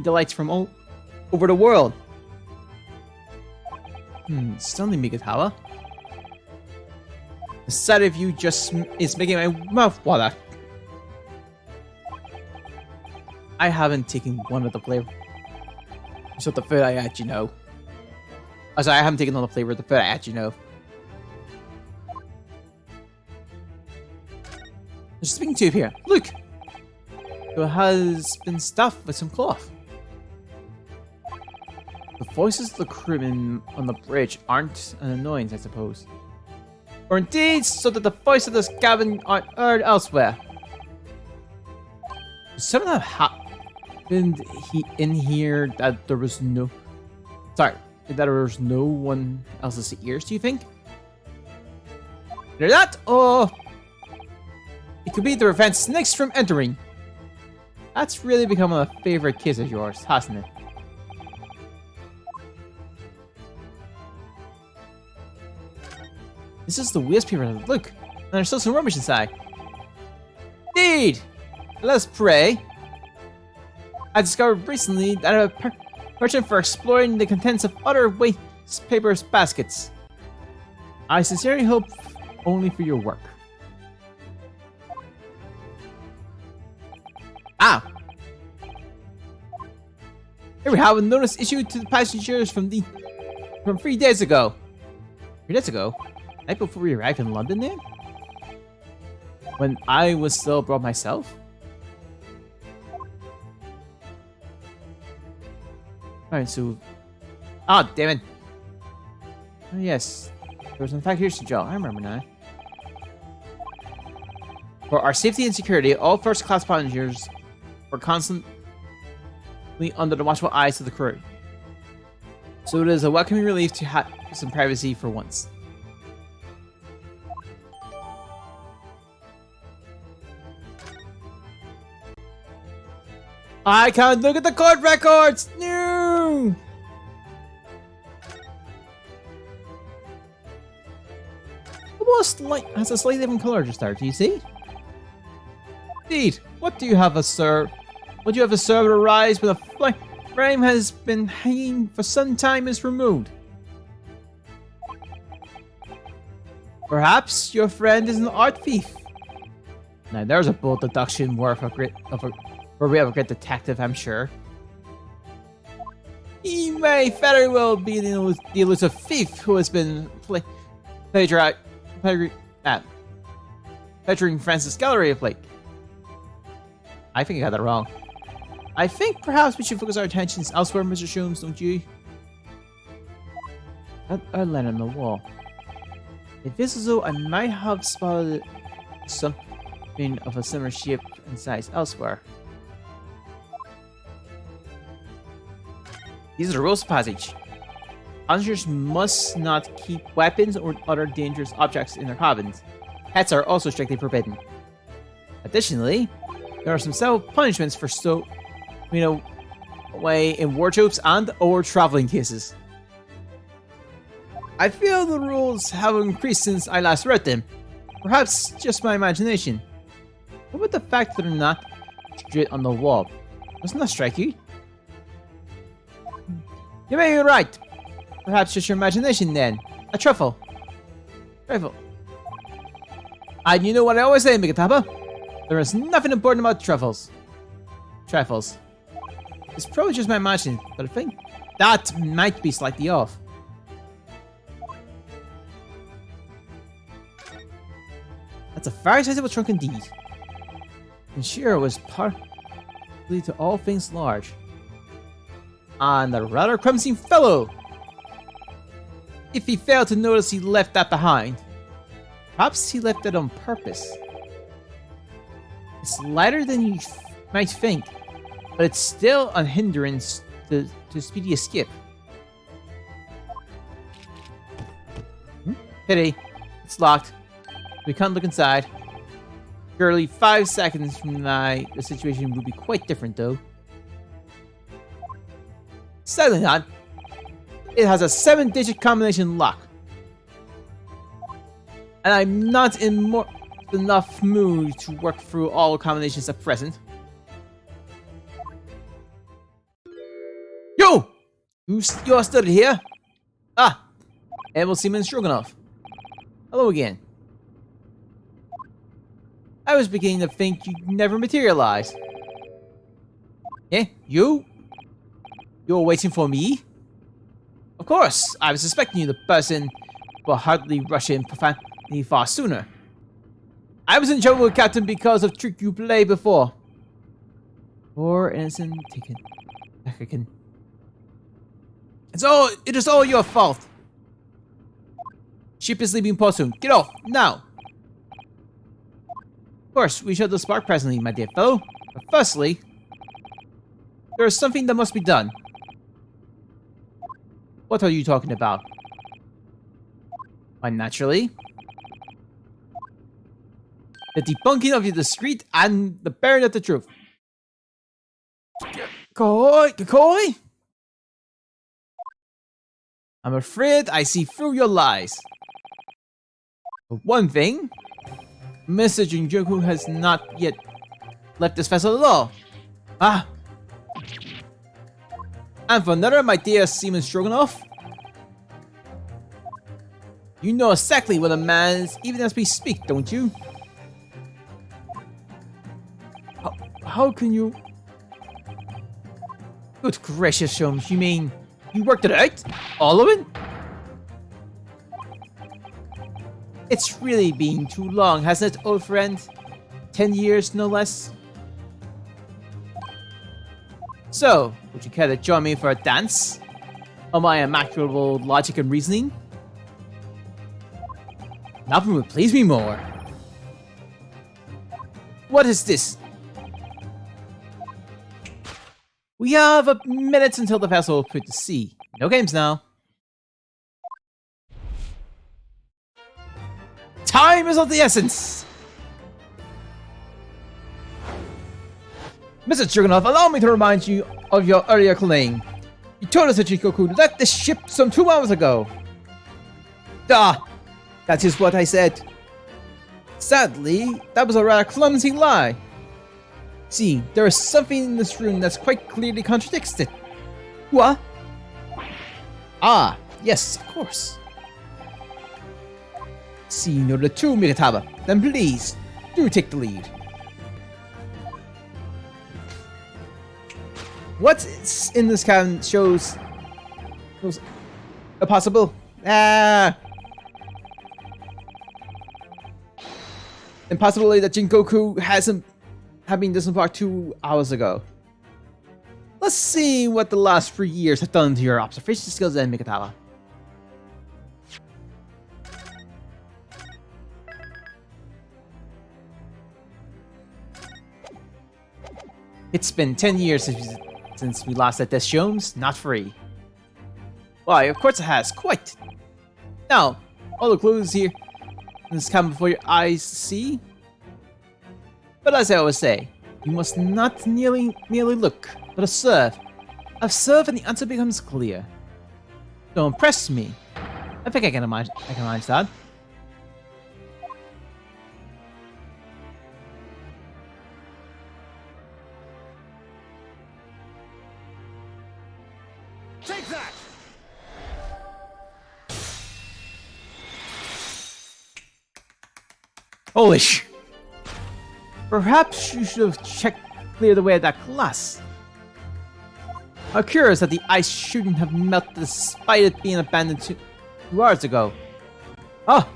A: delights from all over the world. Stunning, Mikatawa. The sight of you just is making my mouth water. I haven't taken one of the flavor. So the food I had, you know. Oh, sorry, I haven't taken all the flavor of the food I had, you know. There's a spinning tube here. Look! It has been stuffed with some cloth. The voices of the crewmen on the bridge aren't an annoyance, I suppose. Or indeed, so that the voice of this cabin aren't heard elsewhere. Something that happened in here that there was no... Sorry, that there's no one else's ears, do you think? Either that, or it could be to prevent snakes from entering. That's really become a favorite kiss of yours, hasn't it? This is the weirdest paper. Look, and there's still some rubbish inside. Indeed! Let's pray. I discovered recently that a penchant for exploring the contents of other waste paper baskets. I sincerely hope only for your work. Ah! Here we have a notice issued to the passengers from 3 days ago. 3 days ago? Night before we arrived in London then? When I was still abroad myself? Alright, so... Ah, damn it! Oh yes, there was in fact here's the jail. I remember now. For our safety and security, all first-class passengers were constantly under the watchful eyes of the crew. So it is a welcoming relief to have some privacy for once. I can't look at the court records! No! Almost like has a slightly different color just there, do you see? Indeed, what do you have to serve? What do you have to serve to rise when a frame has been hanging for some time is removed? Perhaps your friend is an art thief. Now there's a bold deduction worth a great detective, I'm sure. He may very well be the elusive thief who has been pleasuring Francis' gallery of late. I think I got that wrong. I think perhaps we should focus our attentions elsewhere, Mr. Sholmes, don't you? That outline on the wall. If this is so, I might have spotted something of a similar shape and size elsewhere. These are the rules of passage. Passengers must not keep weapons or other dangerous objects in their cabins. Pets are also strictly forbidden. Additionally, there are some several punishments for away in wardrobes and or traveling cases. I feel the rules have increased since I last read them. Perhaps just my imagination. What about the fact that they're not straight on the wall? Doesn't that strike you? You may be right. Perhaps just your imagination then. A truffle. Truffle. And you know what I always say, Migatapa? There is nothing important about truffles. Truffles. It's probably just my imagination, but I think that might be slightly off. That's a very sizable trunk indeed. And sure, it was partly to all things large. And a rather clumsy fellow. If he failed to notice he left that behind. Perhaps he left it on purpose. It's lighter than you might think, but it's still a hindrance to speedy escape. Pity. It's locked. We can't look inside. Surely 5 seconds from now, the situation would be quite different though. Sadly not. It has a 7-digit combination lock. And I'm not in enough mood to work through all combinations at present. Yo! You are still here? Ah! Emil Seaman Stroganoff. Hello again. I was beginning to think you'd never materialize. Eh? You? You're waiting for me? Of course, I was suspecting you the person, but hardly rush in profanity far sooner. I was in trouble with Captain because of trick you played before. Poor innocent Tekken. It is all your fault. Ship is leaving port soon. Get off, now! Of course, we shall the spark presently, my dear fellow. But firstly, there is something that must be done. What are you talking about? Why, naturally. The debunking of the discreet and the bearing of the truth. Koi? I'm afraid I see through your lies. For one thing, Mr. Jinjoku has not yet left this vessel at all. Ah. And for another, my dear Seaman Stroganoff, you know exactly what a man is, even as we speak, don't you? How can you... Good gracious, Sholmes, you mean you worked it out? All of it? It's really been too long, hasn't it, old friend? 10 years, no less. So, would you care to join me for a dance? On my immaculate logic and reasoning? Nothing would please me more. What is this? We have a minute until the vessel will put to sea. No games now. Time is of the essence! Mr. Stroganoff, allow me to remind you of your earlier claim. You told us that Jingoku left the ship some 2 hours ago. Ah, that is what I said. Sadly, that was a rather clumsy lie. See, there is something in this room that's quite clearly contradicts it. What? Ah, yes, of course. See, you know the two, Mikataba. Then please, do take the lead. What's in this cabin shows a possible impossibility that Jingoku had been disembarked 2 hours ago. Let's see what the last 3 years have done to your observation skills then, Mikataba. It's been 10 years since we last at this Sholmes, not 3. Why, of course it has, quite. Now, all the clues here in this cabin before your eyes to see. But as I always say, you must not merely look, but observe. Observe and the answer becomes clear. Don't impress me. I think I can manage that.
B: Take that!
A: Holy sh! Perhaps you should have checked clear the way of that glass. How curious that the ice shouldn't have melted despite it being abandoned 2 hours ago. Oh!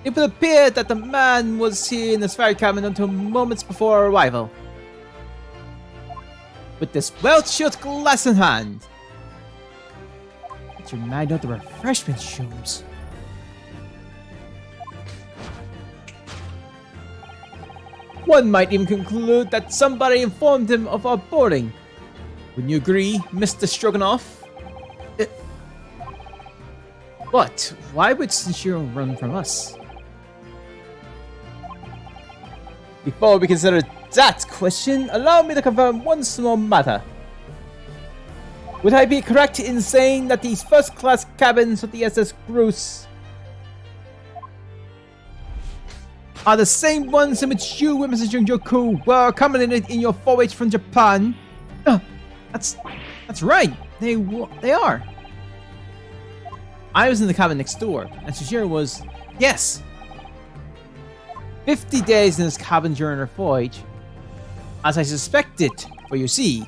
A: It would appear that the man was here in this very cabin until moments before our arrival. With this well-chilled glass in hand. Let's remind of the refreshment Sholmes. One might even conclude that somebody informed him of our boarding. Wouldn't you agree, Mr. Stroganoff? But why would Sinshiro run from us? Before we consider that question, allow me to confirm one small matter. Would I be correct in saying that these first-class cabins of the SS Groose are the same ones in which you and Mr. Jinjoku were accommodated in your voyage from Japan? That's right. They are. I was in the cabin next door, and Shishiro was, yes, 50 days in this cabin during our voyage, as I suspected. For you see,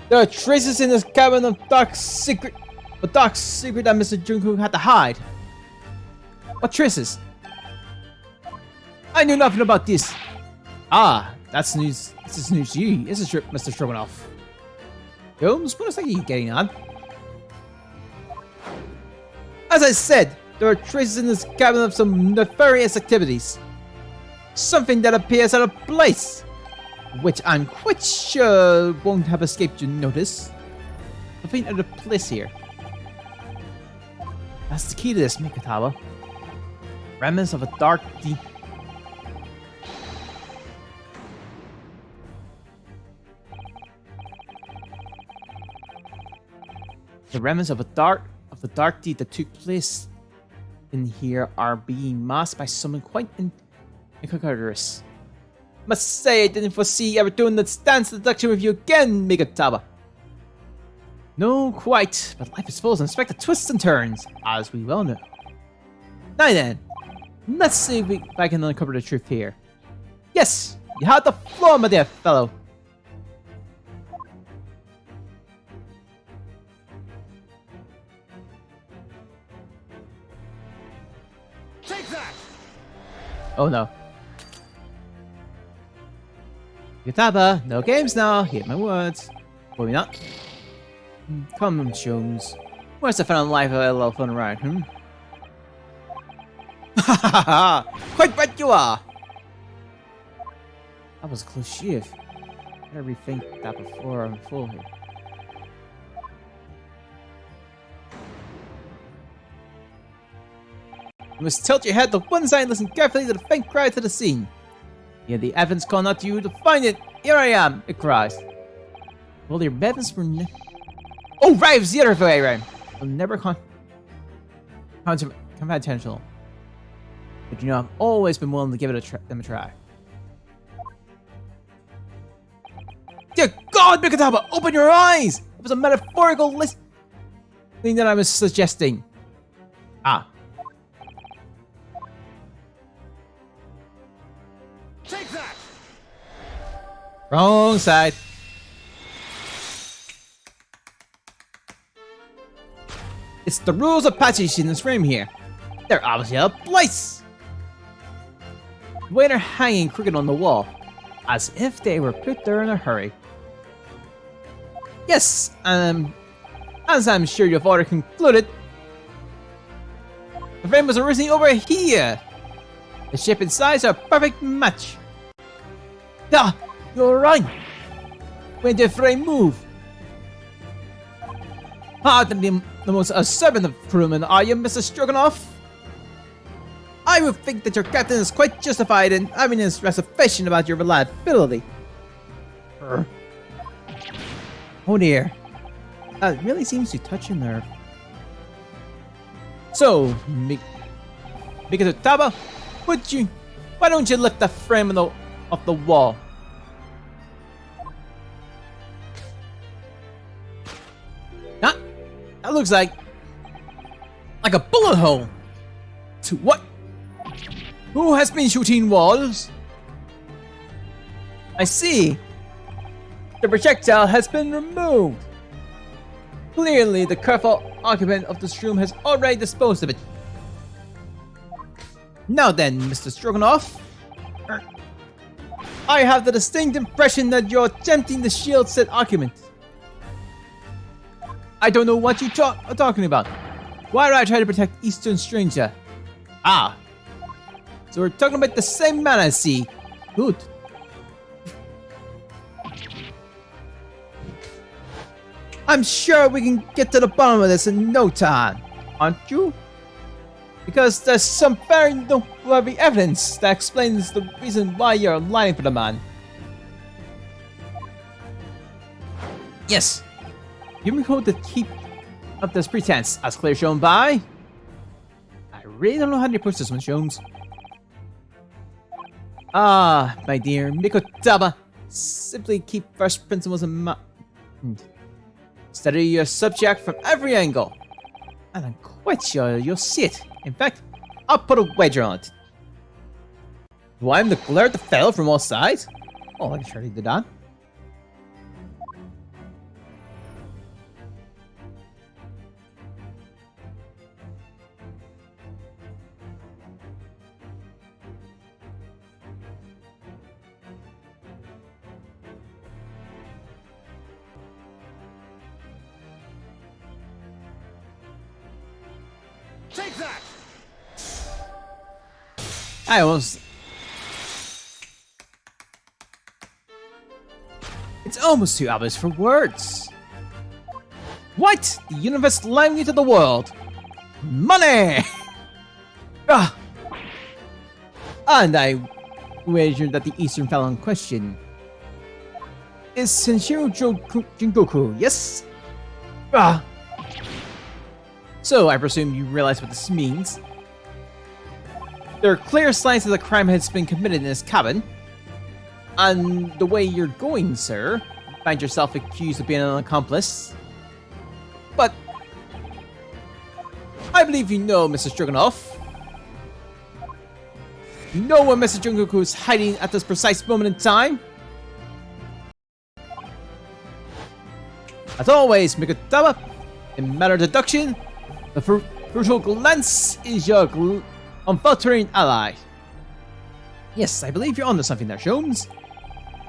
A: there are traces in this cabin of dark secret that Mr. Jinjoku had to hide. What traces? I knew nothing about this. Ah, that's news. This is news to you, isn't it, Mr. Stroganoff? Sholmes, what is that you getting on? As I said, there are traces in this cabin of some nefarious activities. Something that appears out of place, which I'm quite sure won't have escaped your notice. to find out the place here. That's the key to this, Mikatawa. Remnants of a dark deep. The remnants of the dark deed that took place in here are being masked by someone quite incongruous. Must say I didn't foresee ever doing that stance deduction with you again, Mikatawa. No, quite, but life is full of unexpected twists and turns, as we well know. Now then, let's see if I can uncover the truth here. Yes, you had the floor, my dear fellow.
B: Take that!
A: Oh no. Mikatawa, no games now, hear my words. Will we not? Come on, Jones. Where's the fun in life of a little fun around, Ha ha ha! Quite right you are! That was a close shave. Better rethink that before I'm full here. You must tilt your head to one side and listen carefully to the faint cry to the scene. Yeah, the Evans calling out to you to find it. Here I am, it cries. Well, your Evans were oh, right, it's the other way around. I'll never confidential. But you know, I've always been willing to give it them a try. Dear God, Mikatawa, open your eyes! It was a metaphorical thing that I was suggesting. Ah.
B: Take that!
A: Wrong side. It's the rules of passage in this room here. They're obviously a place. The way they're hanging crooked on the wall, as if they were put there in a hurry. Yes, as I'm sure you've already concluded, the frame was originally over here. The shape and size are a perfect match. Ah, you're right. When the frame move. Hardly the most observant of crewmen, are you, Mr. Stroganoff? I would think that your captain is quite justified in having his reservation about your reliability. Oh dear. That really seems to touch a nerve. So, Mikatawa, why don't you lift the frame off the wall? Huh? That looks like a bullet hole. To what? Who has been shooting walls? I see. The projectile has been removed. Clearly, the careful occupant of this room has already disposed of it. Now then, Mr. Stroganoff, I have the distinct impression that you're attempting to shield said occupant. I don't know what you are talking about. Why do I try to protect Eastern Stranger? Ah, so we're talking about the same man, I see. Good. I'm sure we can get to the bottom of this in no time, aren't you? Because there's some very noteworthy evidence that explains the reason why you're lying for the man. Yes, you may hold to keep up this pretense, as clearly shown by... I really don't know how to approach this one, Jones. Ah, my dear Mikatawa, simply keep first principles in mind. Study your subject from every angle, and I'm quite sure you'll see it. In fact, I'll put a wager on it. Do I am the glare at the fellow from all sides? Oh, I can surely do that.
B: Take that!
A: I almost... It's almost too obvious for words. What? The universe allowing you to the world? Money! Ah. And I wager that the Eastern fellow in question is Senshiro Jingoku, yes? Ah. So, I presume you realize what this means. There are clear signs that the crime has been committed in this cabin. And the way you're going, sir, you find yourself accused of being an accomplice. But I believe you know, Mr. Stroganoff. You know where Mr. Jingoku is hiding at this precise moment in time? As always, Mikutama, in matter of deduction, the fruitful glance is your unfaltering ally. Yes, I believe you're onto something there, Sholmes.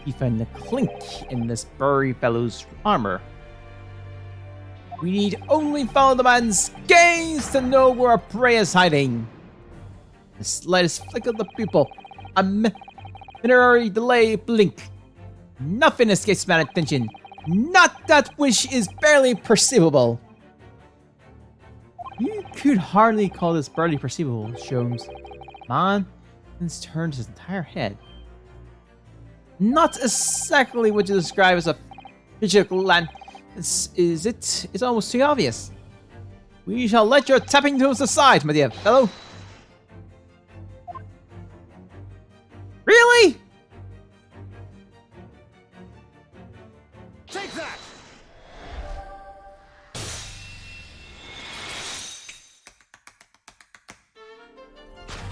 A: You find the clink in this burly fellow's armor. We need only follow the man's gaze to know where our prey is hiding. The slightest flick of the pupil, a minute delay blink. Nothing escapes my attention. Not that which is barely perceivable. You could hardly call this barely perceivable, Sholmes. Man, it's turned his entire head. Not exactly what you describe as a physical land. Is it? It's almost too obvious. We shall let your tapping tools aside, my dear fellow. Really?
B: Take that!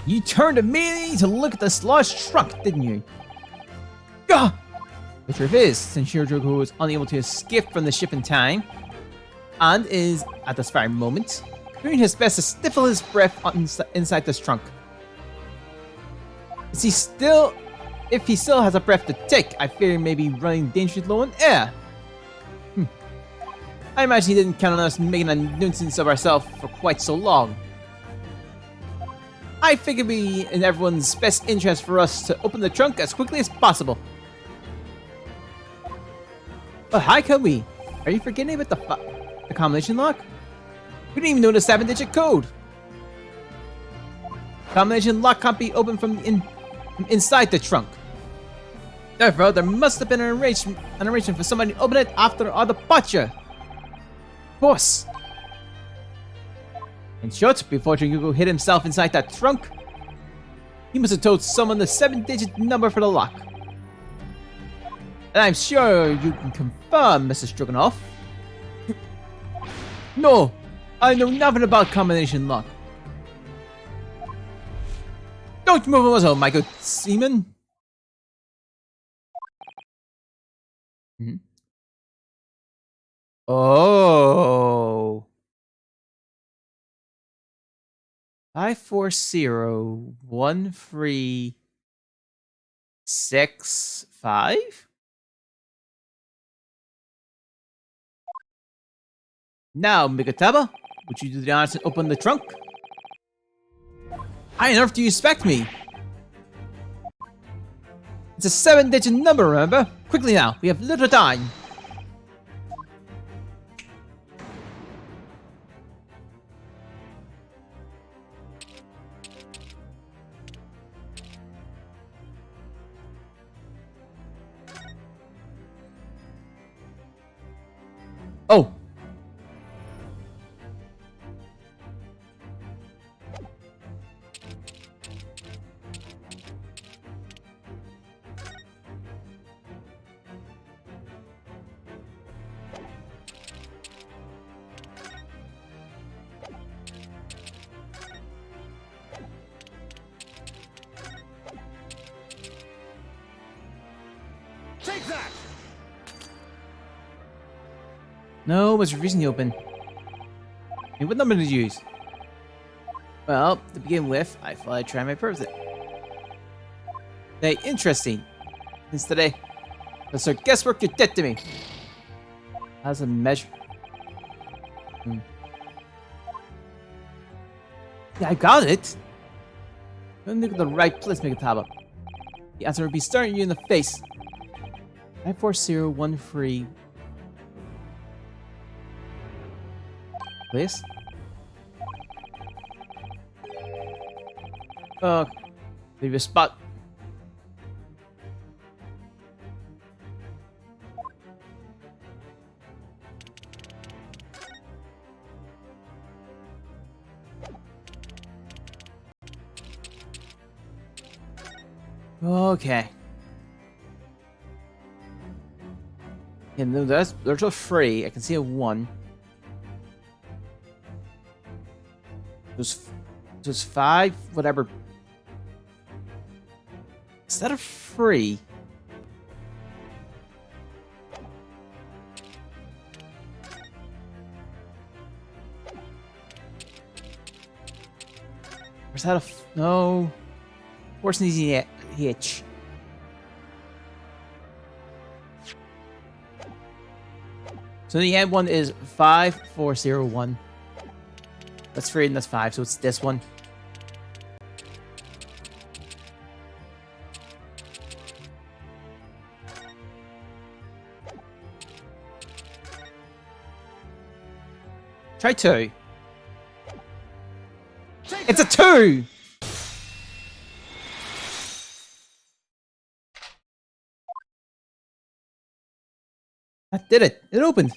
A: You turned immediately to look at this lost trunk, didn't you? Gah! The truth is, Senshiro Jingoku was unable to escape from the ship in time, and is, at this very moment, doing his best to stifle his breath inside this trunk. If he still has a breath to take, I fear he may be running dangerously low on air. I imagine he didn't count on us making a nuisance of ourselves for quite so long. I figure it'd be in everyone's best interest for us to open the trunk as quickly as possible. But how can we? Are you forgetting about the combination lock? We didn't even know the 7-digit code. Combination lock can't be opened from inside the trunk. Therefore, there must have been an arrangement for somebody to open it after our departure. Boss. In short, before Jingoku hid himself inside that trunk, he must have told someone the 7-digit number for the lock. And I'm sure you can confirm, Mr. Stroganoff. No, I know nothing about combination lock. Don't move a muscle, my good seaman. Oh. 5401365? Now, Mikutama, would you do the honors and open the trunk? How on earth do you expect me? It's a 7-digit number, remember? Quickly now, we have little time. Oh.
B: Take that!
A: No, was refusing to open. And what number did you use? Well, to begin with, I thought I'd try my purpose. Hey, interesting. Since today, that's our guesswork, you're dead to me. As a measure. Yeah, I got it. Don't look at the right place, Mikutama. The answer would be staring you in the face. 54013. Please. Oh, leave a spot. Okay. Yeah, no, there's a 3. I can see a 1. There's 5, whatever. Is that a 3? Or is that a no? Where's an easy H? So the end one is 5401. That's 3 and that's 5, so it's this one. Try 2. It's a 2! That did it. It opened.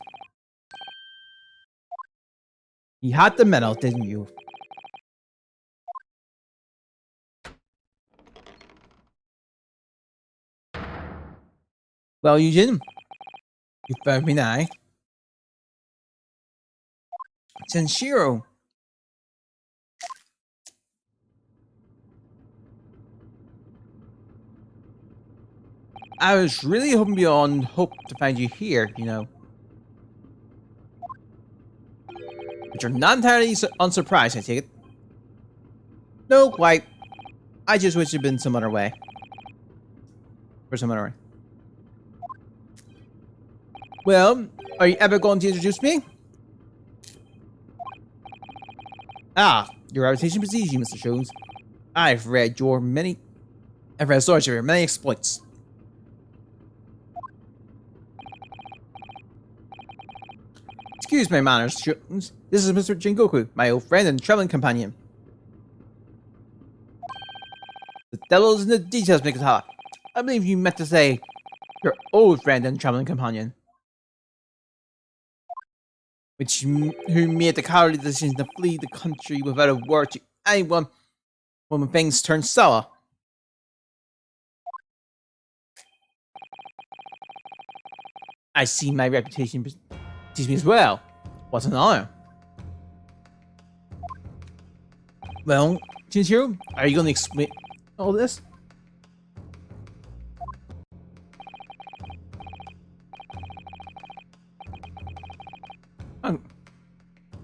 A: You had the medal, didn't you? Well, Eugene, you found me now. Senshiro. I was really hoping beyond hope to find you here, you know. But you're not entirely unsurprised, I take it. No, quite. I just wish it'd been some other way. Or some other way. Well, are you ever going to introduce me? Ah, your reputation precedes you, Mr. Jones. I've read stories of your many exploits. Excuse my manners, Jones. This is Mr. Jingoku, my old friend and traveling companion. The devil's in the details, Mikata. I believe you meant to say your old friend and traveling companion. Who made the cowardly decision to flee the country without a word to anyone when things turned sour. I see my reputation precedes me as well. What an honor. Well, Shinichiro, are you going to explain all this?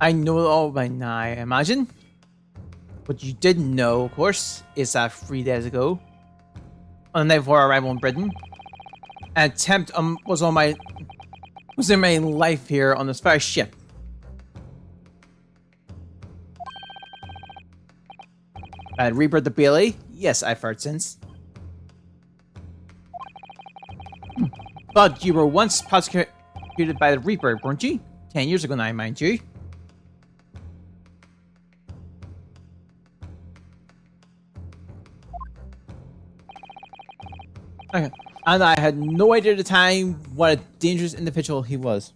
A: I know it all by now, I imagine. What you didn't know, of course, is that 3 days ago, on the night before our arrival in Britain, an attempt was in my life here on this very ship. And Reaper the Bailey? Yes, I've heard since. But you were once prosecuted by the Reaper, weren't you? 10 years ago now, mind you. Okay. And I had no idea at the time what a dangerous individual he was.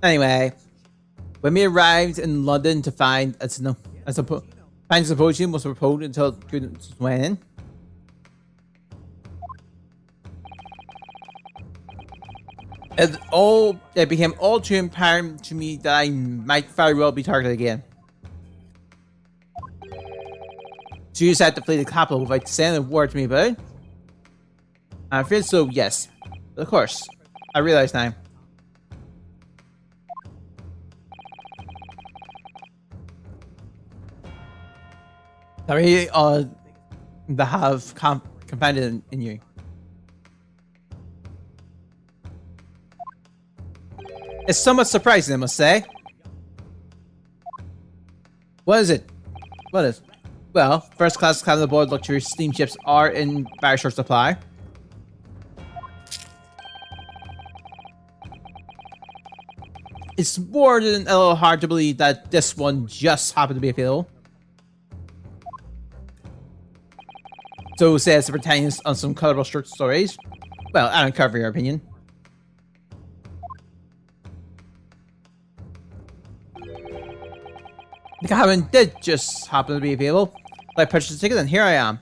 A: Anyway, when we arrived in London to find a symposium was proposed until students went in. It became all too apparent to me that I might very well be targeted again. So you decided to flee the capital without saying a word to me about it? I feel so, yes. But of course, I realize now. Sorry, that have confided in you. It's somewhat surprising, I must say. What is it? What is? Well, first class cabin aboard luxury steamships are in very short supply. It's more than a little hard to believe that this one just happened to be available. So says the Britannians on some colorful short stories. Well, I don't cover your opinion. The cabin did just happen to be available. I purchased a ticket and here I am.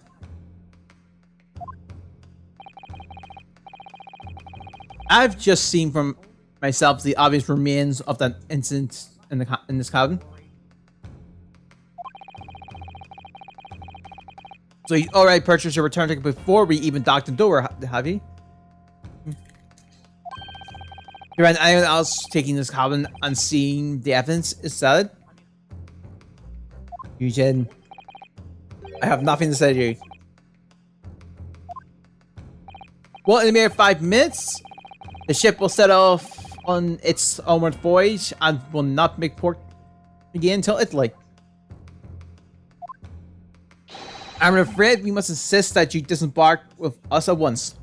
A: I've just seen from myself the obvious remains of that incident in this cabin. So you already purchased your return ticket before we even docked the door, have you? You ran anyone else taking this cabin and seeing the evidence is that? Eugene, I have nothing to say to you. Well, in a mere 5 minutes, the ship will set off on its onward voyage and will not make port again until Italy. I'm afraid we must insist that you disembark with us at once.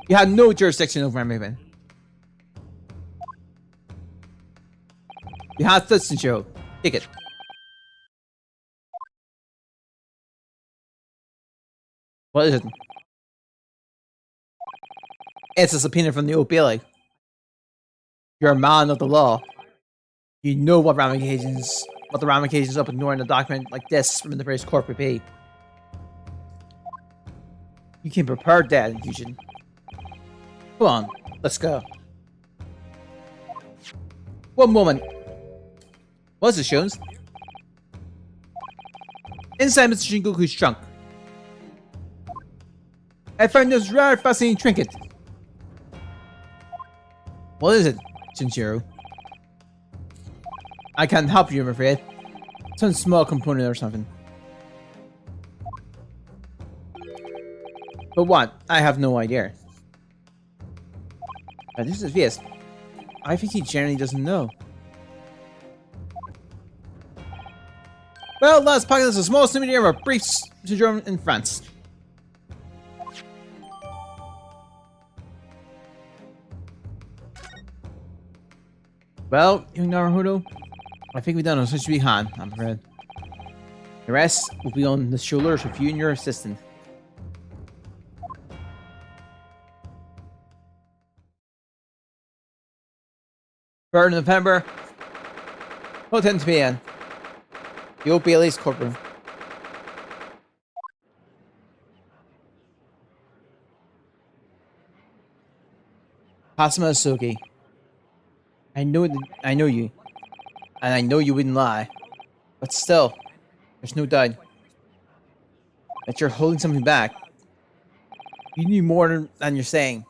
A: You have no jurisdiction over everything. You have citizenship. Take it. What is it? It's a subpoena from the Old Bailey. You're a man of the law. You know what the ramifications of ignoring a document like this from the British court would be. You can prepare that infusion. Come on, let's go. One moment. What's it, Jones? Inside Mr. Shingoku's trunk, I found this rare, fascinating trinket. What is it, Shinjiro? I can't help you, I'm afraid. Some small component or something. But what? I have no idea. But this is Vias. I think he generally doesn't know. Well, last pocket is a small souvenir of a brief sojourn in France. Well, young Naruhodo, I think we've done as much as we can, I'm afraid. The rest will be on the shoulders of you and your assistant. 3rd November, 10 p.m. The Old Bailey's courtroom. Hasuma Asuki. I know you. And I know you wouldn't lie. But still, there's no doubt that you're holding something back. You knew more than you're saying.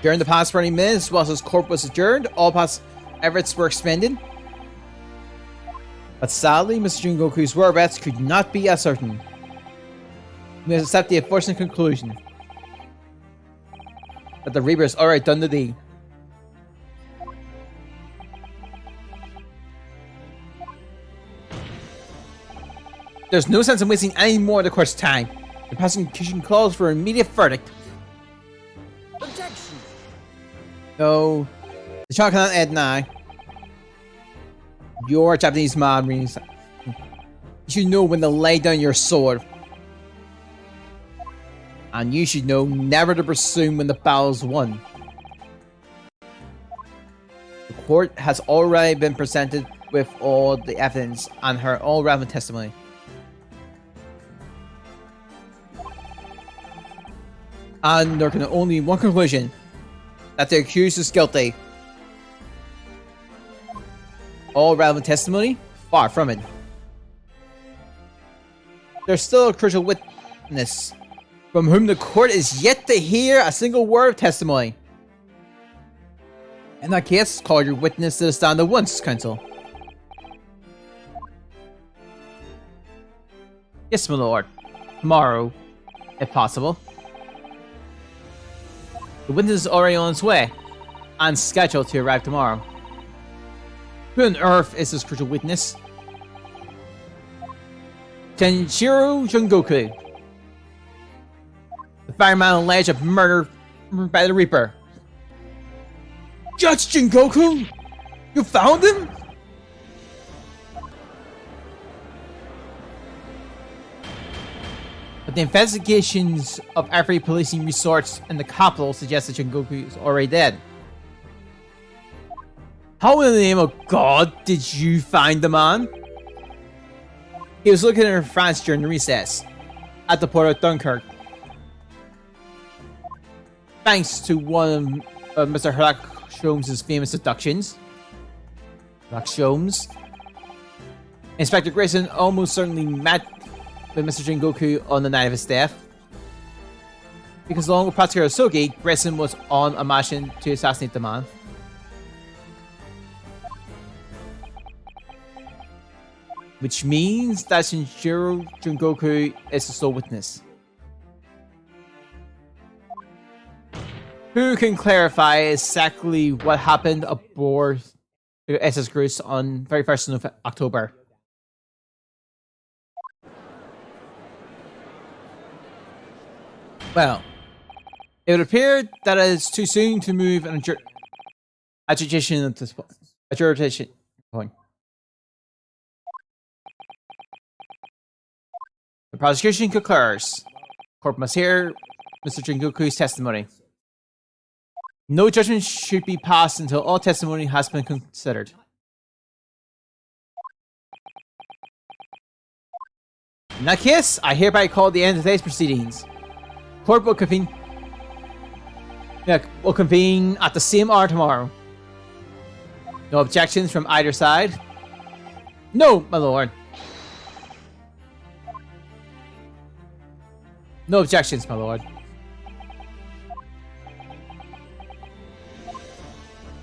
A: During the past 20 minutes, whilst his court was adjourned, all past efforts were expended. But sadly, Mr. Jingoku's whereabouts could not be as certain. We must accept the unfortunate conclusion that the Reaper has already done the deed. There's no sense in wasting any more of the court's time. The prosecution calls for an immediate verdict.
B: Objection!
A: No. The child cannot add now. You're a Japanese man, you should know when to lay down your sword. And you should know never to presume when the battle's won. The court has already been presented with all the evidence and heard all relevant testimony. And there can only be one conclusion, that the accused is guilty. All relevant testimony? Far from it. There's still a crucial witness, from whom the court is yet to hear a single word of testimony. In that case, call your witness to the stand at once, counsel. Yes, my lord. Tomorrow, if possible. The witness is already on its way, and scheduled to arrive tomorrow. Who on earth is this crucial witness? Kenshiro Jungoku. The fireman alleged of murder by the Reaper. Judge Jungoku? You found him? But the investigations of every policing resource in the capital suggest that Jungoku is already dead. How in the name of God did you find the man? He was looking in France during the recess at the port of Dunkirk. Thanks to one of Mr. Herlock Sholmes' famous abductions. Herlock Sholmes. Inspector Grayson almost certainly met with Mr. Jingoku on the night of his death. Because along with Prosecutor Sogi, Grayson was on a mission to assassinate the man. Which means that Shinjiro Jungoku is the sole witness. Who can clarify exactly what happened aboard the SS Cruise on 31st of October? Well, it would appear that it is too soon to move an adjudication at this point. Adjudication point. The prosecution concurs. Court must hear Mr. Jingoku's testimony. No judgment should be passed until all testimony has been considered. In that case, I hereby call the end of today's proceedings. Court will convene at the same hour tomorrow. No objections from either side? No, my lord. No objections, my lord.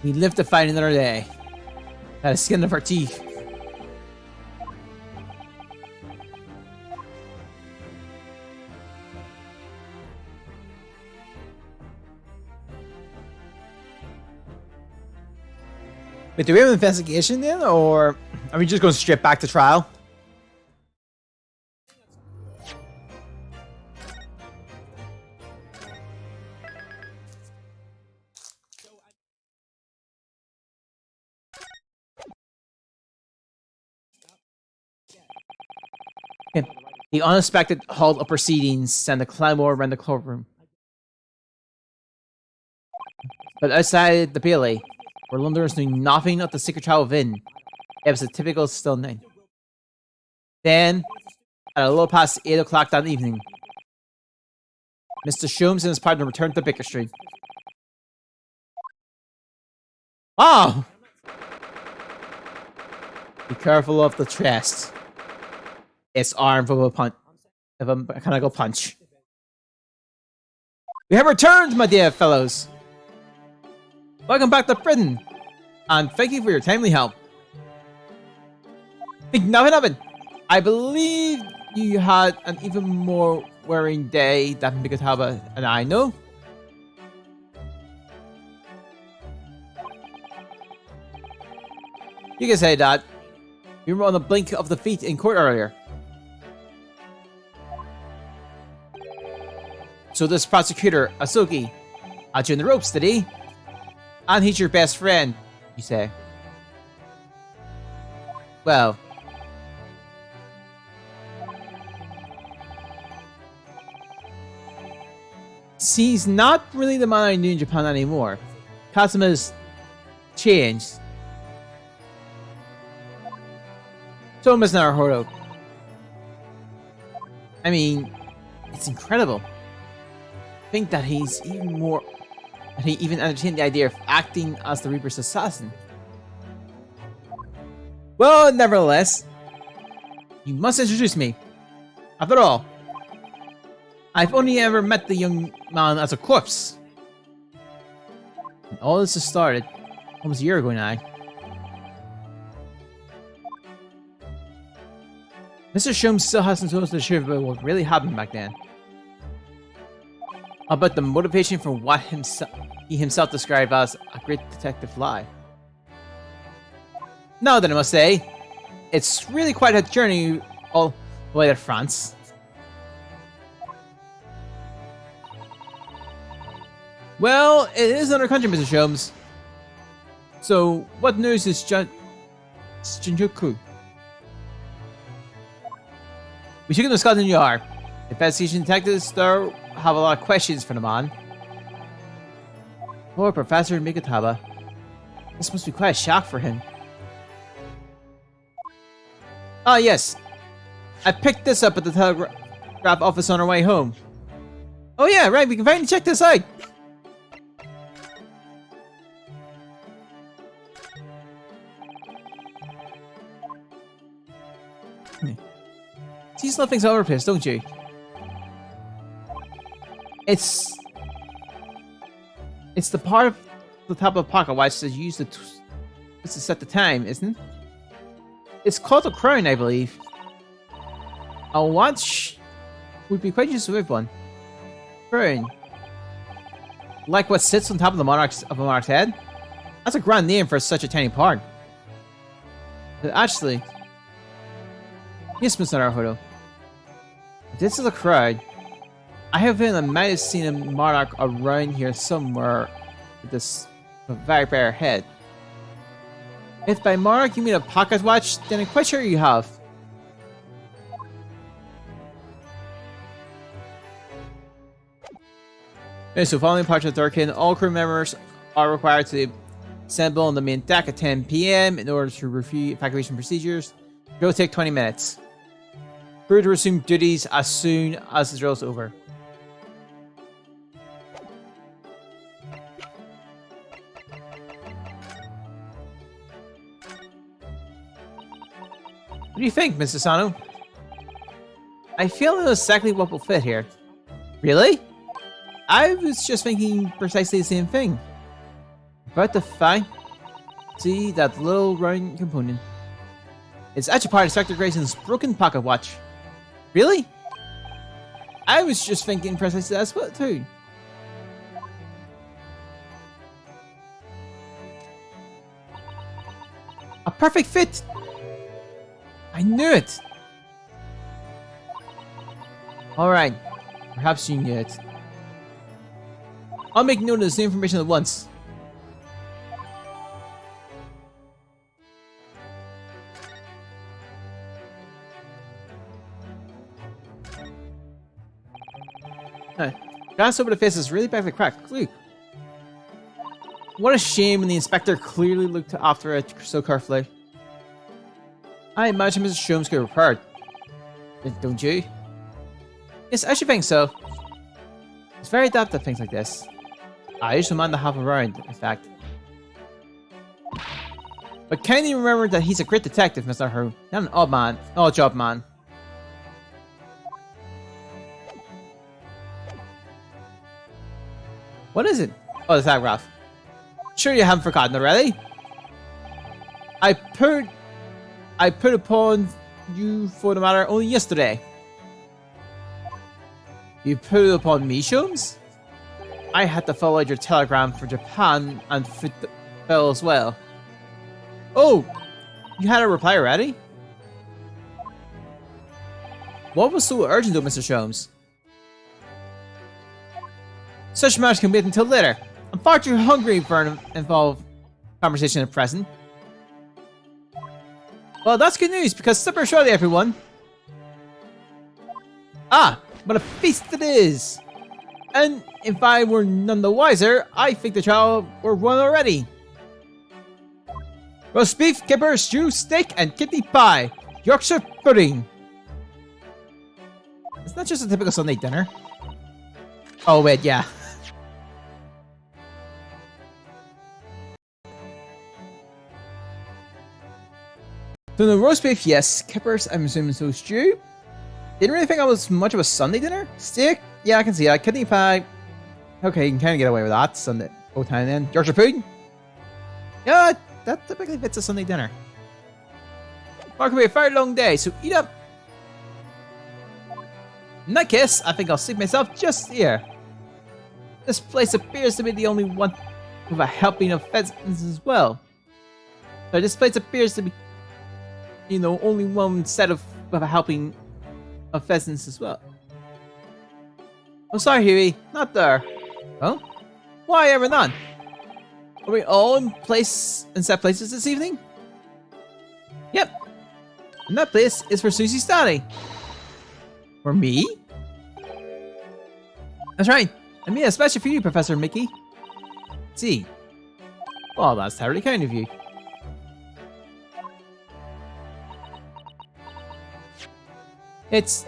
A: We live to fight another day. At the skin of our teeth. Wait, do we have an investigation then, or are we just going straight back to trial? Okay. The unexpected halt of proceedings sent a clamor around the courtroom. But outside the bailey, where Londoners knew nothing of the secret trial within, it was a typical still night. Then, at a little past 8 o'clock that evening, Mr. Sholmes and his partner returned to Baker Street. Oh! Be careful of the chest. It's armed with a mechanical punch. We have returned, my dear fellows. Welcome back to Britain, and thank you for your timely help. Think nothing of it. I believe you had an even more worrying day than Mikataba and I know. You can say that. You were on the blink of defeat in court earlier. So this prosecutor, Asuki, had you in the ropes, did he? And he's your best friend, you say. Well. He's not really the man I knew in Japan anymore. Kazuma's changed. So is Naruhodo. I mean, it's incredible. Think that he's even more... And he even entertained the idea of acting as the Reaper's assassin. Well, nevertheless, you must introduce me. After all, I've only ever met the young man as a corpse. And all this has started almost a year ago now. Mr. Sholmes still hasn't told us the truth about what really happened back then. About the motivation for what he himself described as a great detective lie. Now then, I must say, it's really quite a journey all the way to France. Well, it is another country, Mr. Sholmes. So, what news is Shinjuku? We took him to Scotland Yard. Investigation detectives there have a lot of questions for the man. Poor Professor Mikutaba. This must be quite a shock for him. Ah, yes. I picked this up at the telegraph office on our way home. Oh yeah, right, we can finally check this out. See, nothing's overpriced, don't you? It's the part of the top of the pocket watch that you use to set the time, isn't it? It's called a crown, I believe. A watch would be quite useful with one. Crown. Like what sits on top of a monarch's head? That's a grand name for such a tiny part. But actually, yes, Mr. Naruhodo. This is a crown. I have been, I might have seen a monarch around here somewhere with this very bare head. If by monarch you mean a pocket watch, then I'm quite sure you have. Okay, so following departure of Durkin, all crew members are required to assemble on the main deck at 10 PM in order to review evacuation procedures. It will take 20 minutes. Crew to resume duties as soon as the drill is over. What do you think, Mr. Sano? I feel I know exactly what will fit here. Really? I was just thinking precisely the same thing. But the fact, see that little round component. It's actually part of Inspector Grayson's broken pocket watch. Really? I was just thinking precisely that's what too. A perfect fit! I knew it! Alright, perhaps you knew it. I'll make note of this new information at once. Glass over the face is really badly cracked. Look. What a shame when the inspector clearly looked after it so carefully. I imagine Mrs. Sholmes could repaired. Don't you? Yes, I should think so. It's very adept at things like this. I usually mind to have around, in fact. But kindly remember that he's a great detective, Mr. Haru, not an odd job man. What is it? Oh, the telegraph. Sure you haven't forgotten already? I put upon you for the matter only yesterday. You put it upon me, Sholmes? I had to follow your telegram for Japan and fit the bill as well. Oh, you had a reply already? What was so urgent though, Mr. Sholmes? Such matters can wait until later. I'm far too hungry for an involved conversation at present. Well, that's good news, because supper shortly, everyone. Ah, what a feast it is! And if I were none the wiser, I think the trial were won already. Roast beef, kipper, stew, steak, and kidney pie. Yorkshire pudding. It's not just a typical Sunday dinner. Oh wait, yeah. So the roast beef, yes. Kippers, I'm assuming so. Stew? Didn't really think I was much of a Sunday dinner. Steak? Yeah, I can see that. Kidney pie? Okay, you can kind of get away with that. Sunday. Oh, time then. Yorkshire pudding? Yeah, that typically fits a Sunday dinner. Mark will be a very long day, so eat up. In that case, I think I'll seat myself just here. This place appears to be the only one with a helping of pheasants as well. So this place appears to be, only one set of a helping of pheasants as well. Oh, sorry, Huey, not there. Huh? Why ever none? Are we all in set places this evening? Yep. And that place is for Susie Stanley. For me? That's right. I mean, especially for you, Professor Mickey. See. Well, that's terribly kind of you. It's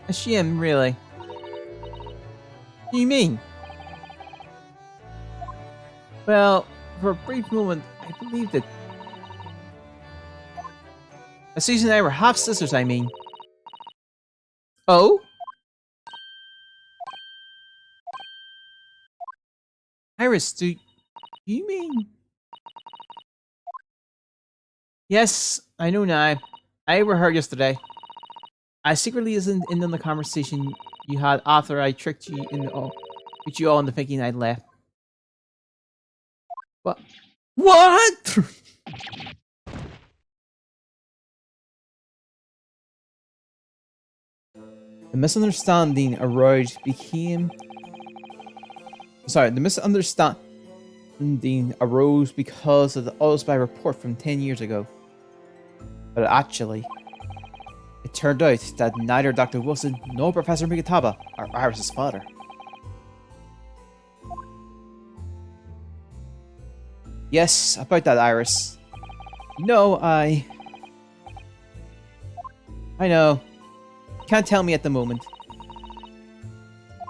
A: a shame, really. What do you mean? Well, for a brief moment, I believed it. Susan and I were half sisters, I mean. Oh? Iris, do you mean? Yes, I know now. I overheard yesterday. I secretly listened in on the conversation you had after I tricked you all into thinking I'd left. What? What? The misunderstanding arose because of the oil spy report from 10 years ago. But actually, it turned out that neither Dr. Wilson nor Professor Mikitaba are Iris' father. Yes, about that, Iris. You know, I know. You can't tell me at the moment.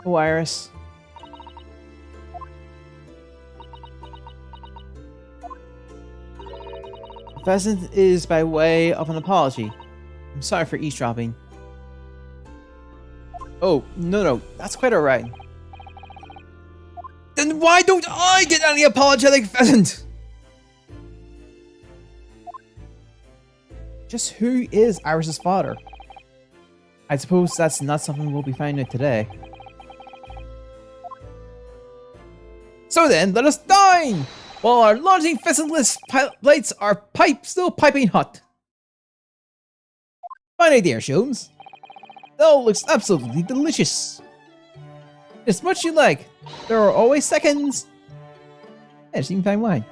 A: Oh, Iris. The pheasant is by way of an apology. I'm sorry for eavesdropping. Oh, no, that's quite alright. Then why don't I get any apologetic pheasant? Just who is Iris' father? I suppose that's not something we'll be finding out today. So then, let us dine! While our launching pheasant-less plates are still piping hot. Fine idea, Sholmes. That all looks absolutely delicious. As much you like. There are always seconds. Yeah, just even fine wine.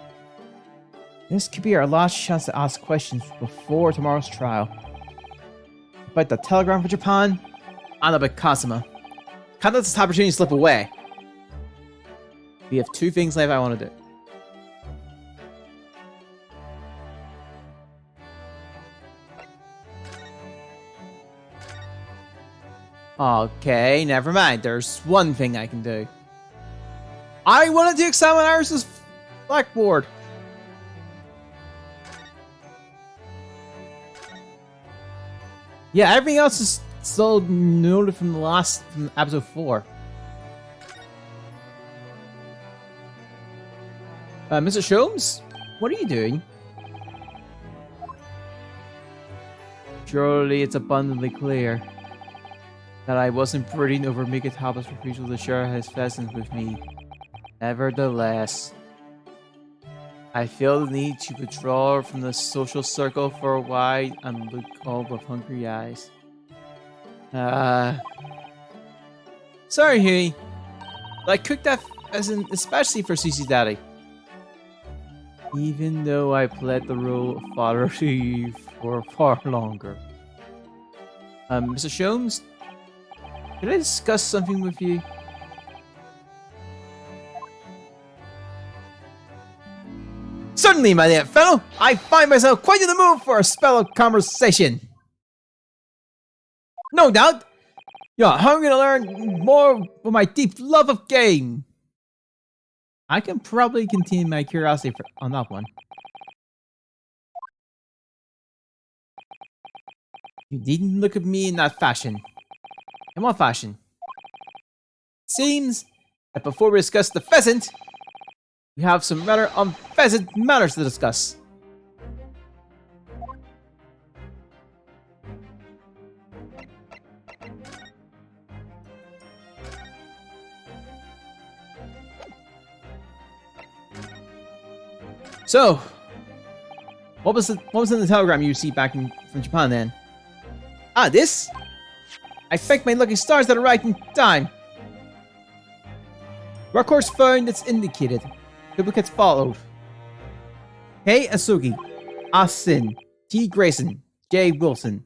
A: This could be our last chance to ask questions before tomorrow's trial. About the telegram for Japan, and about Kazuma. Can't let this opportunity slip away. We have two things left I want to do. Okay, never mind. There's one thing I can do. I wanted to examine Iris' blackboard. Yeah, everything else is still noted from from episode 4. Mr. Sholmes, what are you doing? Surely it's abundantly clear that I wasn't brooding over Mikitaba's refusal to share his pheasants with me. Nevertheless, I feel the need to withdraw from the social circle for a while and look home with hungry eyes. Sorry, Huey. But I cooked that pheasant especially for Susie's daddy. Even though I played the role of father to you for far longer. Mr. Sholmes, could I discuss something with you? Certainly, my dear fellow. I find myself quite in the mood for a spell of conversation. No doubt, you're hungry to learn more of my deep love of game. I can probably continue my curiosity on that one. You needn't look at me in that fashion. In what fashion? Seems that before we discuss the pheasant, we have some rather unpheasant matters to discuss. So, What was in the telegram you received back from Japan then? Ah, this? I thank my lucky stars that arrived in time. Records found as indicated. Duplicates followed. K. Asugi, Asin, T. Grayson, J. Wilson.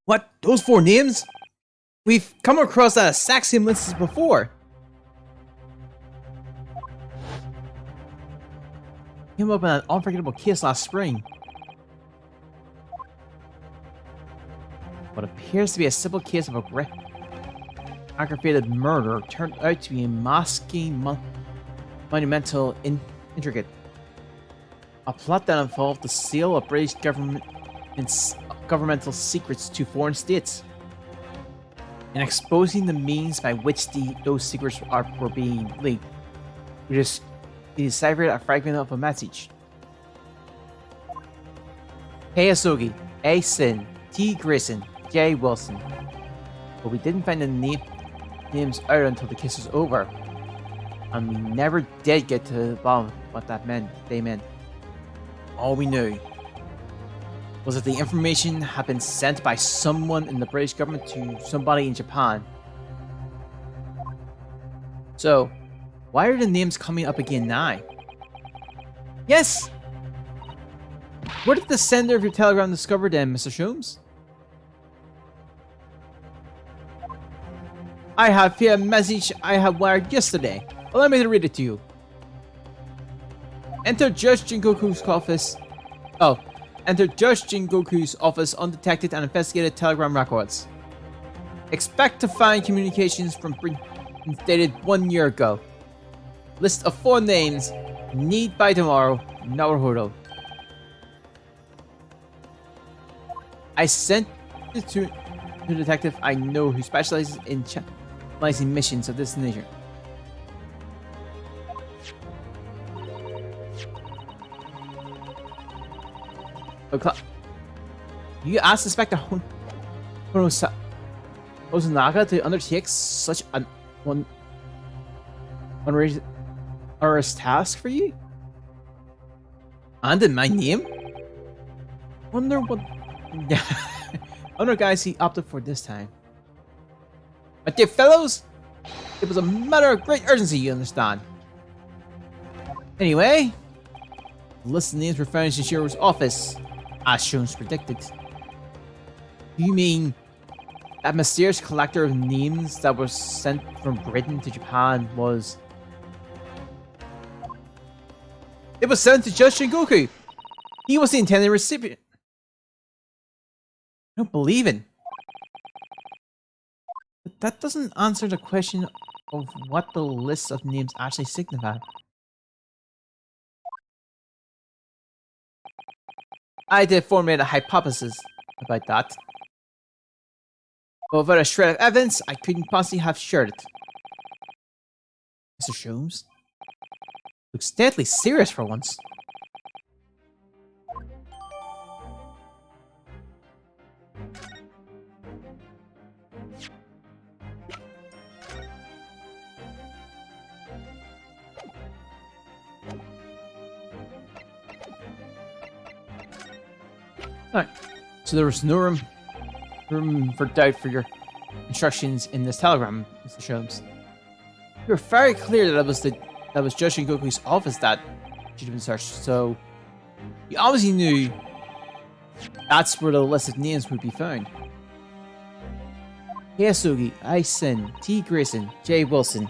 A: What? Those 4 names? We've come across that exact same lists before. Came up in an unforgettable case last spring. What appears to be a simple case of a aggravated murder turned out to be a masking monumental intricate. A plot that involved the sale of British governmental secrets to foreign states, and exposing the means by which those secrets were being leaked. We deciphered a fragment of a message. K. Asugi, A. Sin, T. Grayson, J. Wilson. But we didn't find the names out until the case was over, and we never did get to the bottom of what they meant. All we knew was that the information had been sent by someone in the British government to somebody in Japan. So, why are the names coming up again now? Yes! Where did the sender of your telegram discover them, Mr. Sholmes? I have here a message I have wired yesterday. Allow me to read it to you. Enter Judge Jingoku's office. Enter Judge Jingoku's office undetected and investigated telegram records. Expect to find communications from dated 1 year ago. List of 4 names. Need by tomorrow. Naruhodo. I sent it to the detective I know who specializes in analyzing missions of this nature. You asked Inspector Hosonaga to undertake such an onerous task for you? And in my name? Wonder what other guys he opted for this time. My dear fellows, it was a matter of great urgency, you understand. Anyway, the list of names were found in Shishiro's office, as Sholmes predicted. Do you mean that mysterious collector of names that was sent from Britain to Japan was... It was sent to Judge Shingoku! He was the intended recipient! I don't believe it. But that doesn't answer the question of what the list of names actually signify. I did formulate a hypothesis about that. But without a shred of evidence, I couldn't possibly have shared it. Mr. Sholmes looks deadly serious for once. Alright, so there was no room for doubt for your instructions in this telegram, Mr. Sholmes. You were very clear that it was Judge Shingoku's office that should have been searched, so you obviously knew that's where the list of names would be found. Yasugi, Aisen, T. Grayson, J. Wilson.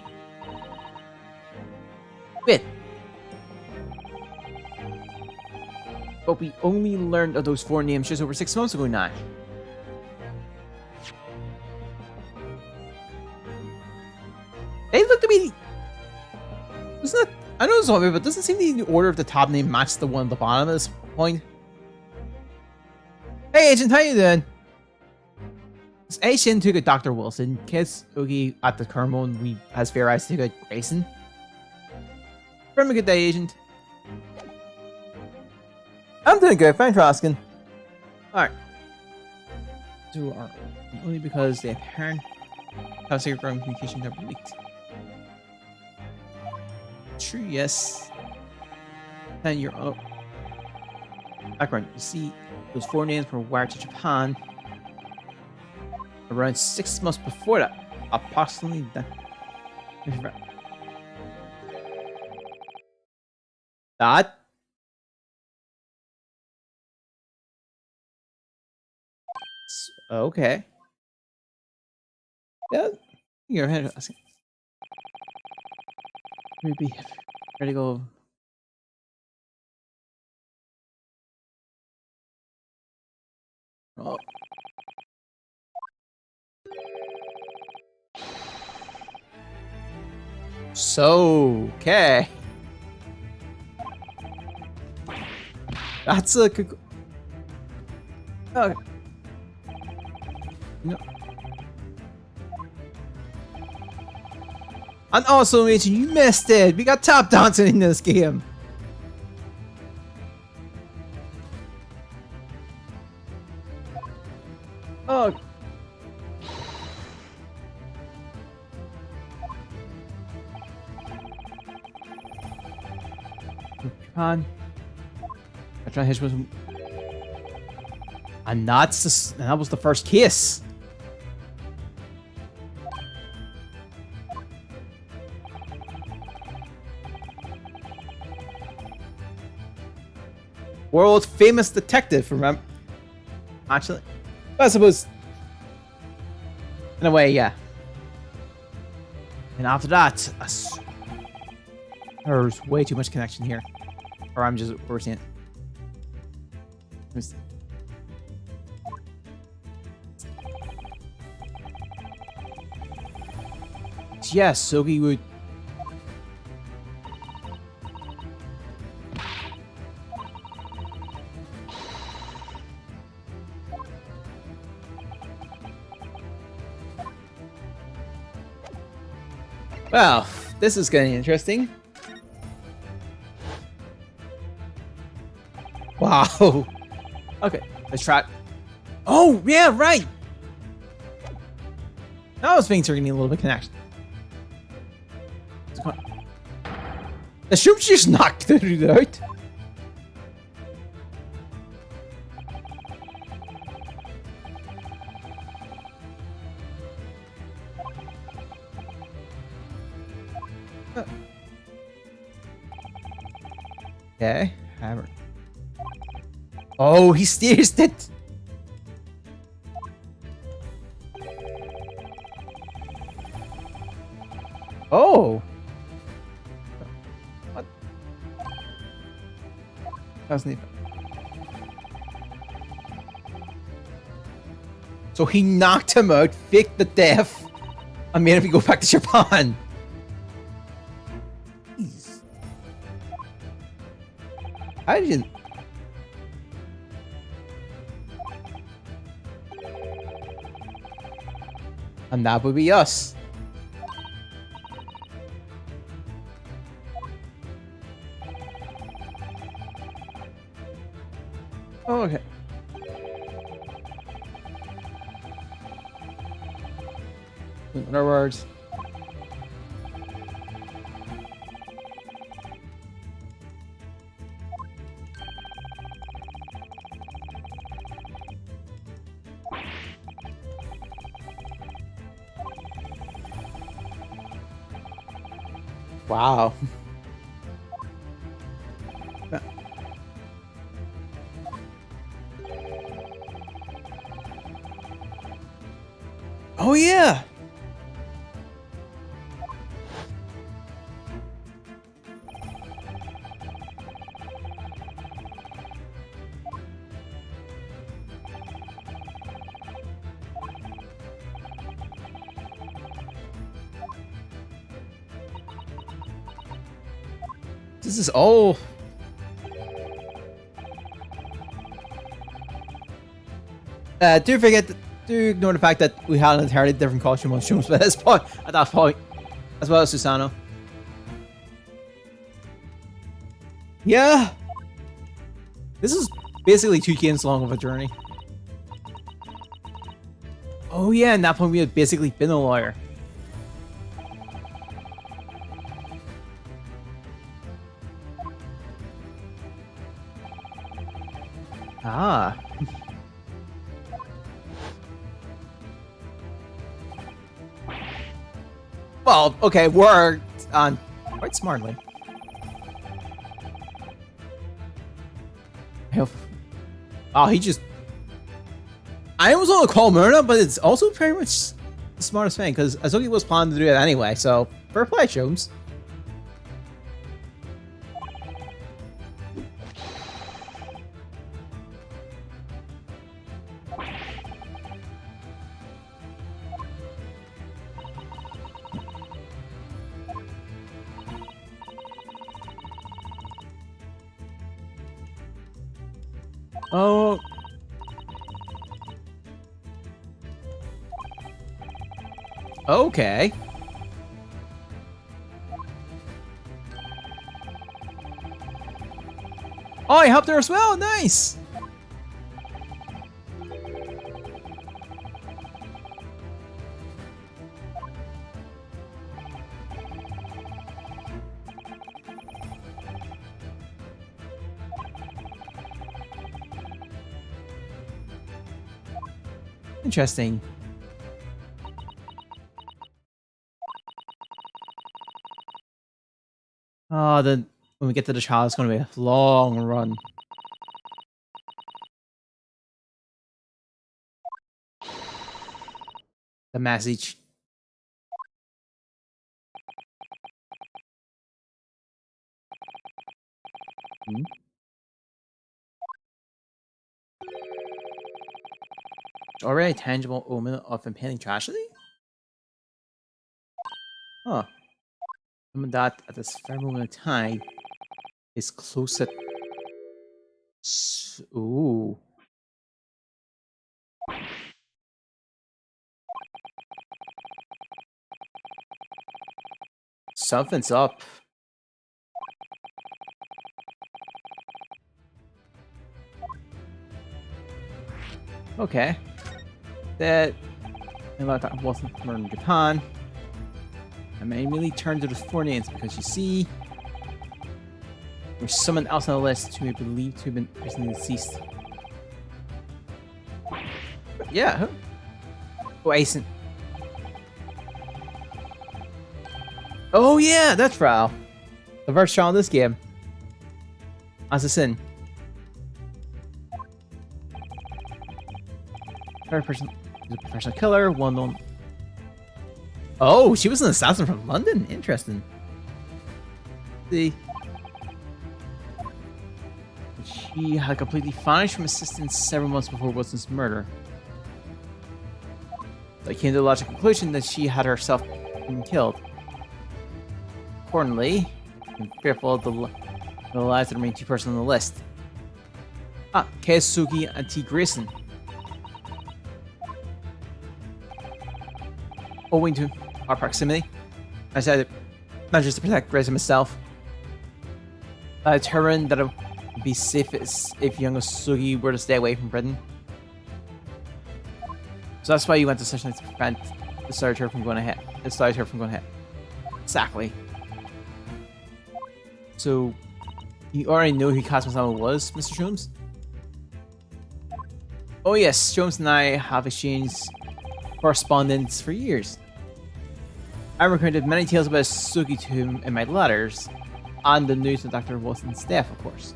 A: Wait. But we only learned of those 4 names just over 6 months ago now. They look to be... Doesn't it... I know it's all weird, but doesn't seem the order of the top name match the one at the bottom at this point. Hey Agent, how you doing? This Aishin took a Dr. Wilson, Kiss Oogie at the Kermon, we has fair eyes to good Grayson. Very good day, Agent. I'm doing good, thanks for asking. Alright. Only because the apparent top secret communication got leaked. True, yes. 10 year background. You see, those 4 names were wired to Japan around 6 months before that. Approximately that. That? Okay. Yeah. Your head. Maybe. Ready to go. Oh. So, okay. That's a good. Okay. No. And also, Agent, you missed it. We got top dancing in this game. Oh. Japan. I try to hit with. And that was the first kiss. World famous detective, remember? Actually, I suppose. In a way, yeah. And after that, there's way too much connection here. Or I'm just forcing it. Yes, Sogi would. Well, this is getting interesting. Wow. Okay, let's try. Oh, yeah, right. Now those things are giving me a little bit of connection. The shoot just knocked it out. Okay, hammer. Oh, he steers it. Oh. What? That's neat. So he knocked him out, faked the death, and made him go back to Japan. Jeez. How did you... And that would be us. Oh, okay. In other words. Wow. Oh yeah. This is all. Do forget, do ignore the fact that we had an entirely different costume on Shrooms at this point, at that point, as well as Susano. Yeah, this is basically 2 games long of a journey. Oh yeah, and that point we had basically been a lawyer. Ah. Well, okay, worked on quite smartly. Oh, he just... I almost want to call Myrna, but it's also pretty much the smartest thing, because Azuki was planning to do it anyway, so fair play, Shrooms. Oh. Okay. Oh, I helped her as well. Nice. Interesting. Oh, then when we get to the trial, it's going to be a long run. The message. Hmm? Already a tangible omen of impending tragedy? Huh. Omen that at this very moment of time is close at... Ooh. Something's up. Okay. That... I thought that wasn't murdered in Japan. I may immediately turn to the four names because you see... There's someone else on the list who we believe to have been recently deceased. Yeah. Oh, Ace. Oh yeah, that's Frau. The first trial in this game. Assassin. Third person is a professional killer, one known. Oh, she was an assassin from London. Interesting. See. She had completely vanished from assistance several months before Wilson's murder. I came to the logical conclusion that she had herself been killed. Accordingly, I'm fearful of the lives that remain two persons on the list. Ah, Keisuke and T. Grayson. Owing to our proximity, I decided not just to protect Grayson myself. I determined that it would be safest if young Sugi were to stay away from Britain. So that's why you went to such lengths to prevent decided her from going ahead. Exactly. So, you already know who Kazuma was, Mr. Shrooms? Oh yes, Shrooms and I have exchanged correspondence for years. I recounted many tales about Sugi to him in my letters, and the news of Dr. Wilson's death, of course.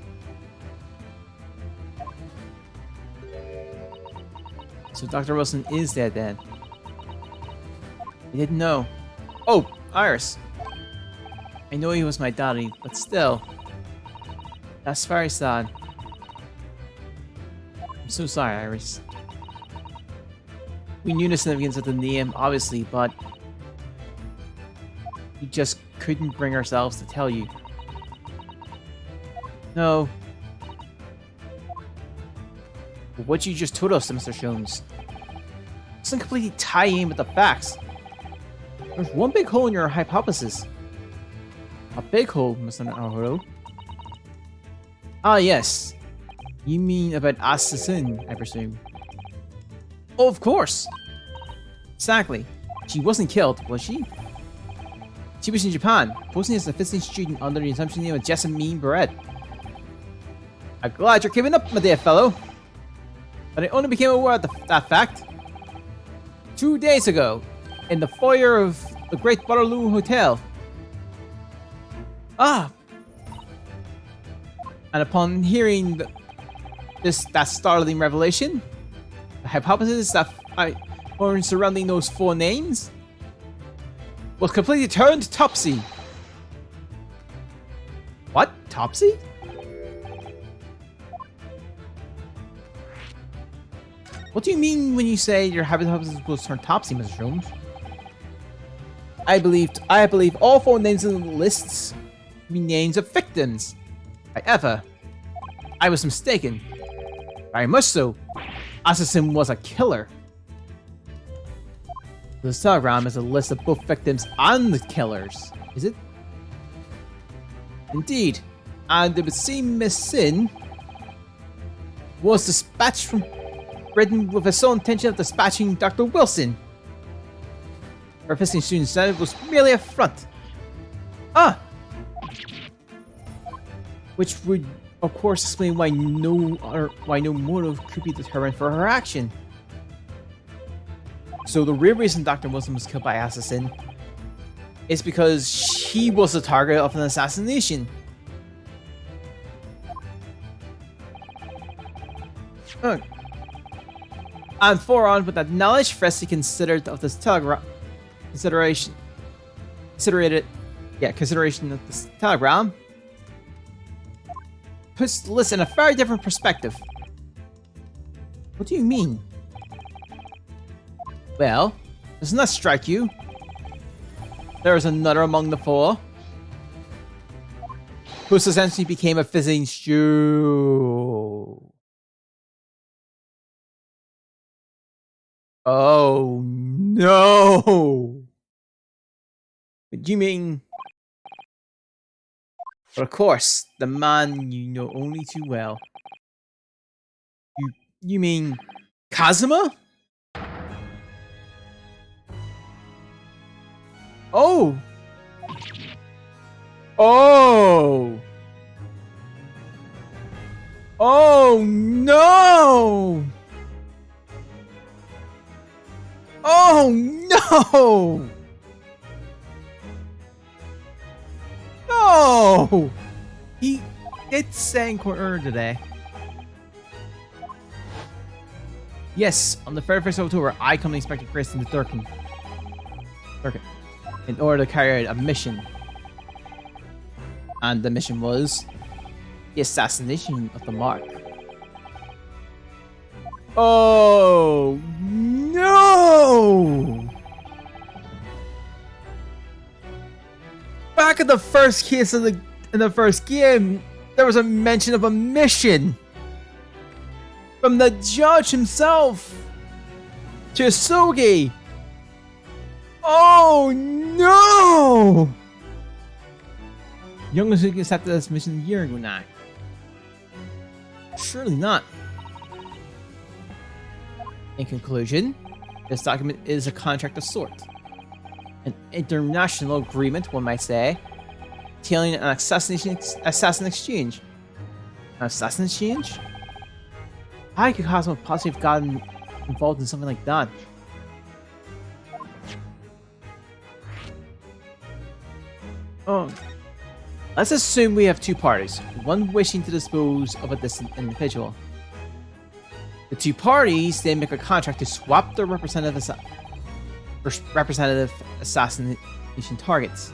A: So Dr. Wilson is dead then. I didn't know. Oh, Iris. I know he was my daddy, but still. That's very sad. I'm so sorry, Iris. We knew the significance of the name, obviously, but we just couldn't bring ourselves to tell you. No. What you just told us, Mr. Jones, doesn't completely tie in with the facts. There's one big hole in your hypothesis. A big hole, Mr. Naruto. Ah, yes. You mean about assassin, I presume. Oh, of course. Exactly. She wasn't killed, was she? She was in Japan, posing as a visiting student under the assumption name of Jessamine Barrett. I'm glad you're keeping up, my dear fellow. but I only became aware of that fact 2 days ago in the foyer of the Great Waterloo Hotel. Ah! And upon hearing that startling revelation, the hypothesis that I found surrounding those 4 names was completely turned topsy. What? Topsy? What do you mean when you say your hypothesis was turned topsy, Mr. Sholmes? I believe all 4 names in the lists to be names of victims. However, I was mistaken. Very much so. Assassin was a killer. The telegram is a list of both victims and the killers, is it? Indeed. And it would seem Miss Sin was dispatched from Britain with the sole intention of dispatching Dr. Wilson. Her visiting student said it was merely a front. Ah! Which would, of course, explain why no motive could be determined for her action. So the real reason Dr. Wilson was killed by assassin is because she was the target of an assassination. And on with that knowledge, Freshly considered of this consideration of this telegram puts the list in a very different perspective. What do you mean? Well, doesn't that strike you? There is another among the 4 who essentially became a visiting stew. Oh no! What do you mean? But of course, the man you know only too well. You mean Kazuma? Oh! Oh! Oh no! Oh no! No! He did say in court earlier today. Yes, on the 31st of October, I come to Inspector Grayson to Durkin. In order to carry out a mission. And the mission was the assassination of the Mark. Oh no! Back in the first case of in the first game, there was a mention of a mission from the judge himself to Sugi. Oh no! Young Sugi accepted this mission a year ago now. Surely not. In conclusion, this document is a contract of sort. An international agreement, one might say, detailing an assassin exchange. An assassin exchange? How could Cosmo possibly have gotten involved in something like that? Oh. Let's assume we have 2 parties, one wishing to dispose of a distant individual. The 2 parties then make a contract to swap their representative assassination targets.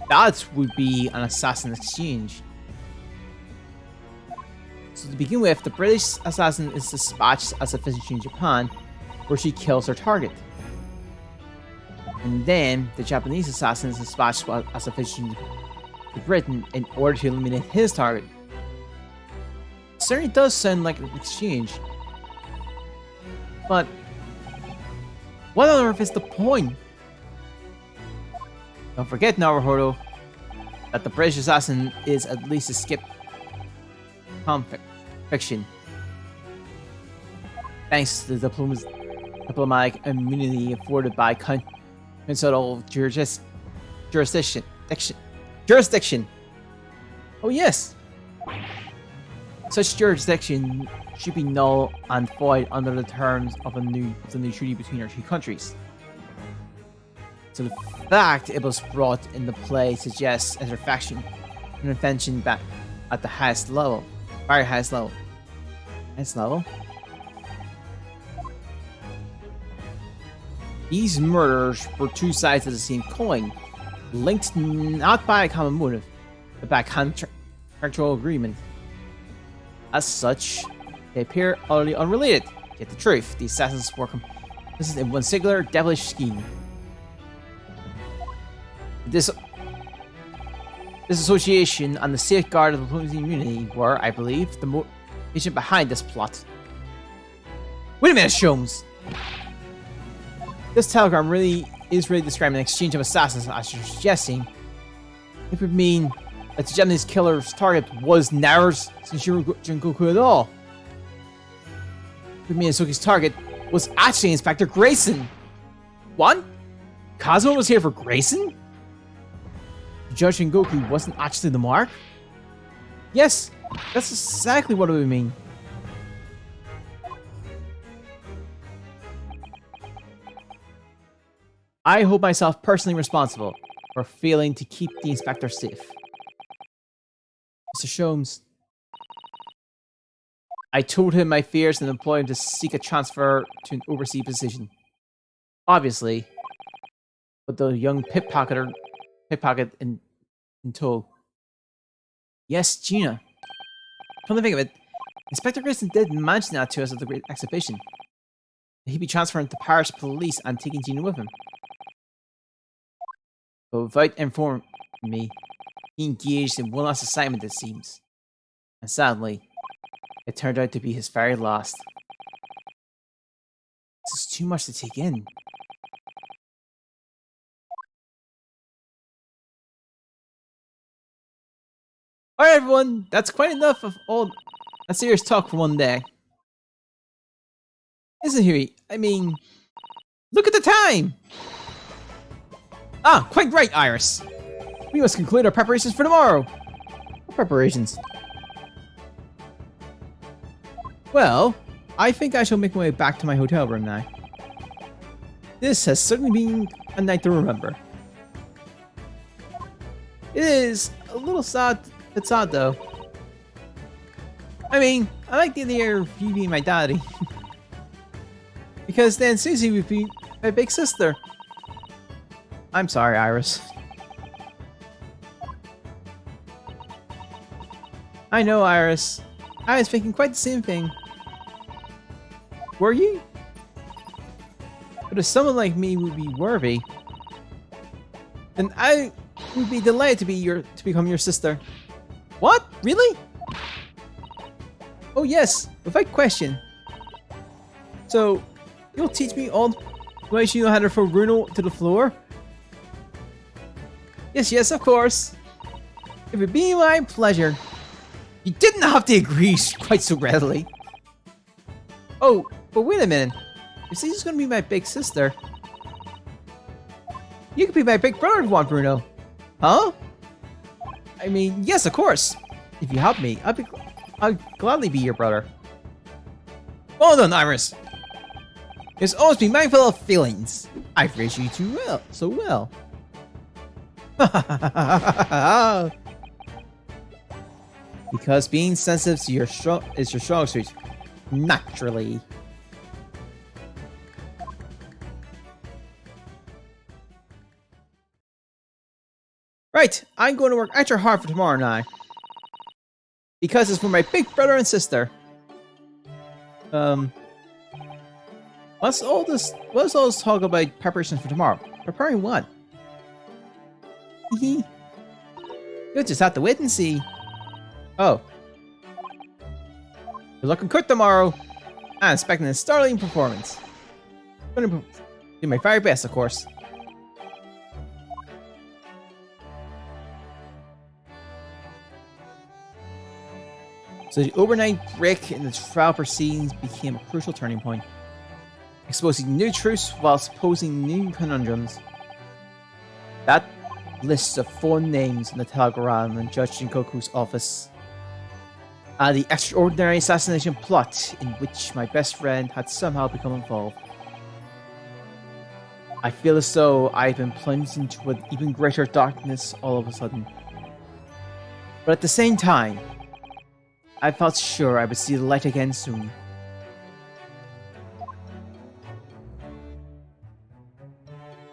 A: That would be an assassin exchange. So to begin with, the British assassin is dispatched as a physician in Japan, where she kills her target. And then the Japanese assassin is dispatched as a physician to Britain in order to eliminate his target. It certainly does sound like an exchange. But what on earth is the point? Don't forget, Naruhodo, that the British assassin is at least a skip fiction. Thanks to the diplomatic immunity afforded by consular jurisdiction. Oh yes! Such jurisdiction should be null and void under the terms of the new treaty between our two countries. So the fact it was brought into play suggests intervention back at the highest level, very highest level. Highest level? These murders were two sides of the same coin, linked not by a common motive, but by contractual agreement. As such, they appear utterly unrelated. Yet the truth, the assassins were complicit in one singular devilish scheme. This association and the safeguard of the diplomacy immunity were, I believe, the motivation behind this plot. Wait a minute, Sholmes! This telegram is really describing an exchange of assassins, as you're suggesting. It would mean that the Japanese killer's target was Naru's Jingoku at all. It would mean Asuki's target was actually Inspector Grayson. What? Kazuma was here for Grayson? Judge Jingoku wasn't actually the mark? Yes, that's exactly what it would mean. I hold myself personally responsible for failing to keep the inspector safe. Mr. Sholmes, I told him my fears and employed him to seek a transfer to an overseas position. Obviously, but the young pickpocket in tow. Yes, Gina. Come to think of it, Inspector Grayson did mention that to us at the Great Exhibition. He'd be transferring to Parish Police and taking Gina with him. But without informing me, he engaged in one last assignment, it seems. And sadly, it turned out to be his very last. This is too much to take in. Alright everyone, that's quite enough of all that serious talk for one day. Isn't he? I mean, look at the time! Ah, quite right, Iris. We must conclude our preparations for tomorrow. What preparations? Well, I think I shall make my way back to my hotel room now. This has certainly been a night to remember. It is a little sad. It's odd though. I mean, I like the idea of you being my daddy. Because then Susie would be my big sister. I'm sorry, Iris. I know, Iris. I was thinking quite the same thing. Were you? But if someone like me would be worthy, then I would be delighted to become your sister. What? Really? Oh yes, without question. So, you'll teach me all the ways you know how to throw Bruno to the floor? Yes, of course. It would be my pleasure. You didn't have to agree quite so readily. Oh, but wait a minute. If she's gonna be my big sister, you could be my big brother if you want, Bruno. Huh? I mean, yes, of course. If you help me, I'll gladly be your brother. Well done, Iris. It's always be mindful of feelings. I've raised you so well. Because being sensitive to your strong suit, naturally. Right, I'm going to work extra hard for tomorrow now. Because it's for my big brother and sister. What's all this talk about preparations for tomorrow? Preparing what? You'll just have to wait and see. Oh. You're looking good tomorrow. I'm expecting a startling performance. I'm gonna do my very best, of course. So the overnight break in the trial proceedings became a crucial turning point, exposing new truths whilst posing new conundrums. That list of 4 names in the telegram in Judge Jinkoku's office. The extraordinary assassination plot in which my best friend had somehow become involved. I feel as though I've been plunged into an even greater darkness all of a sudden. But at the same time, I felt sure I would see the light again soon.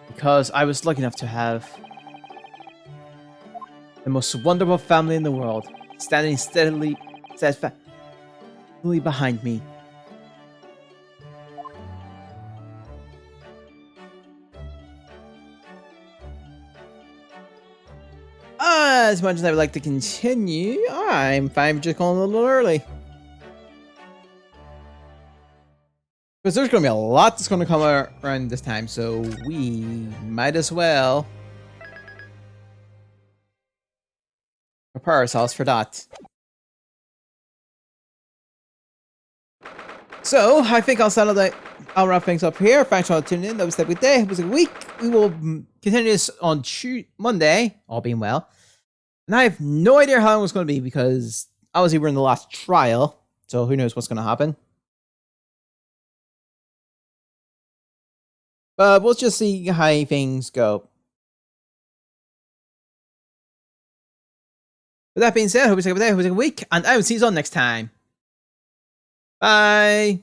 A: Because I was lucky enough to have the most wonderful family in the world, standing steadfastly behind me. As much as I would like to continue, I'm fine with just calling it a little early. Because there's going to be a lot that's going to come around this time, so we might as well prepare ourselves for that. So, I think I'll wrap things up here. Thanks for tuning in. That was the good day. It was a week. We will continue this on Monday, all being well. And I have no idea how long it's going to be because obviously we're in the last trial, so who knows what's going to happen. But we'll just see how things go. With that being said, I hope it's a good day, hope it's a good week, and I will see you all next time. Bye!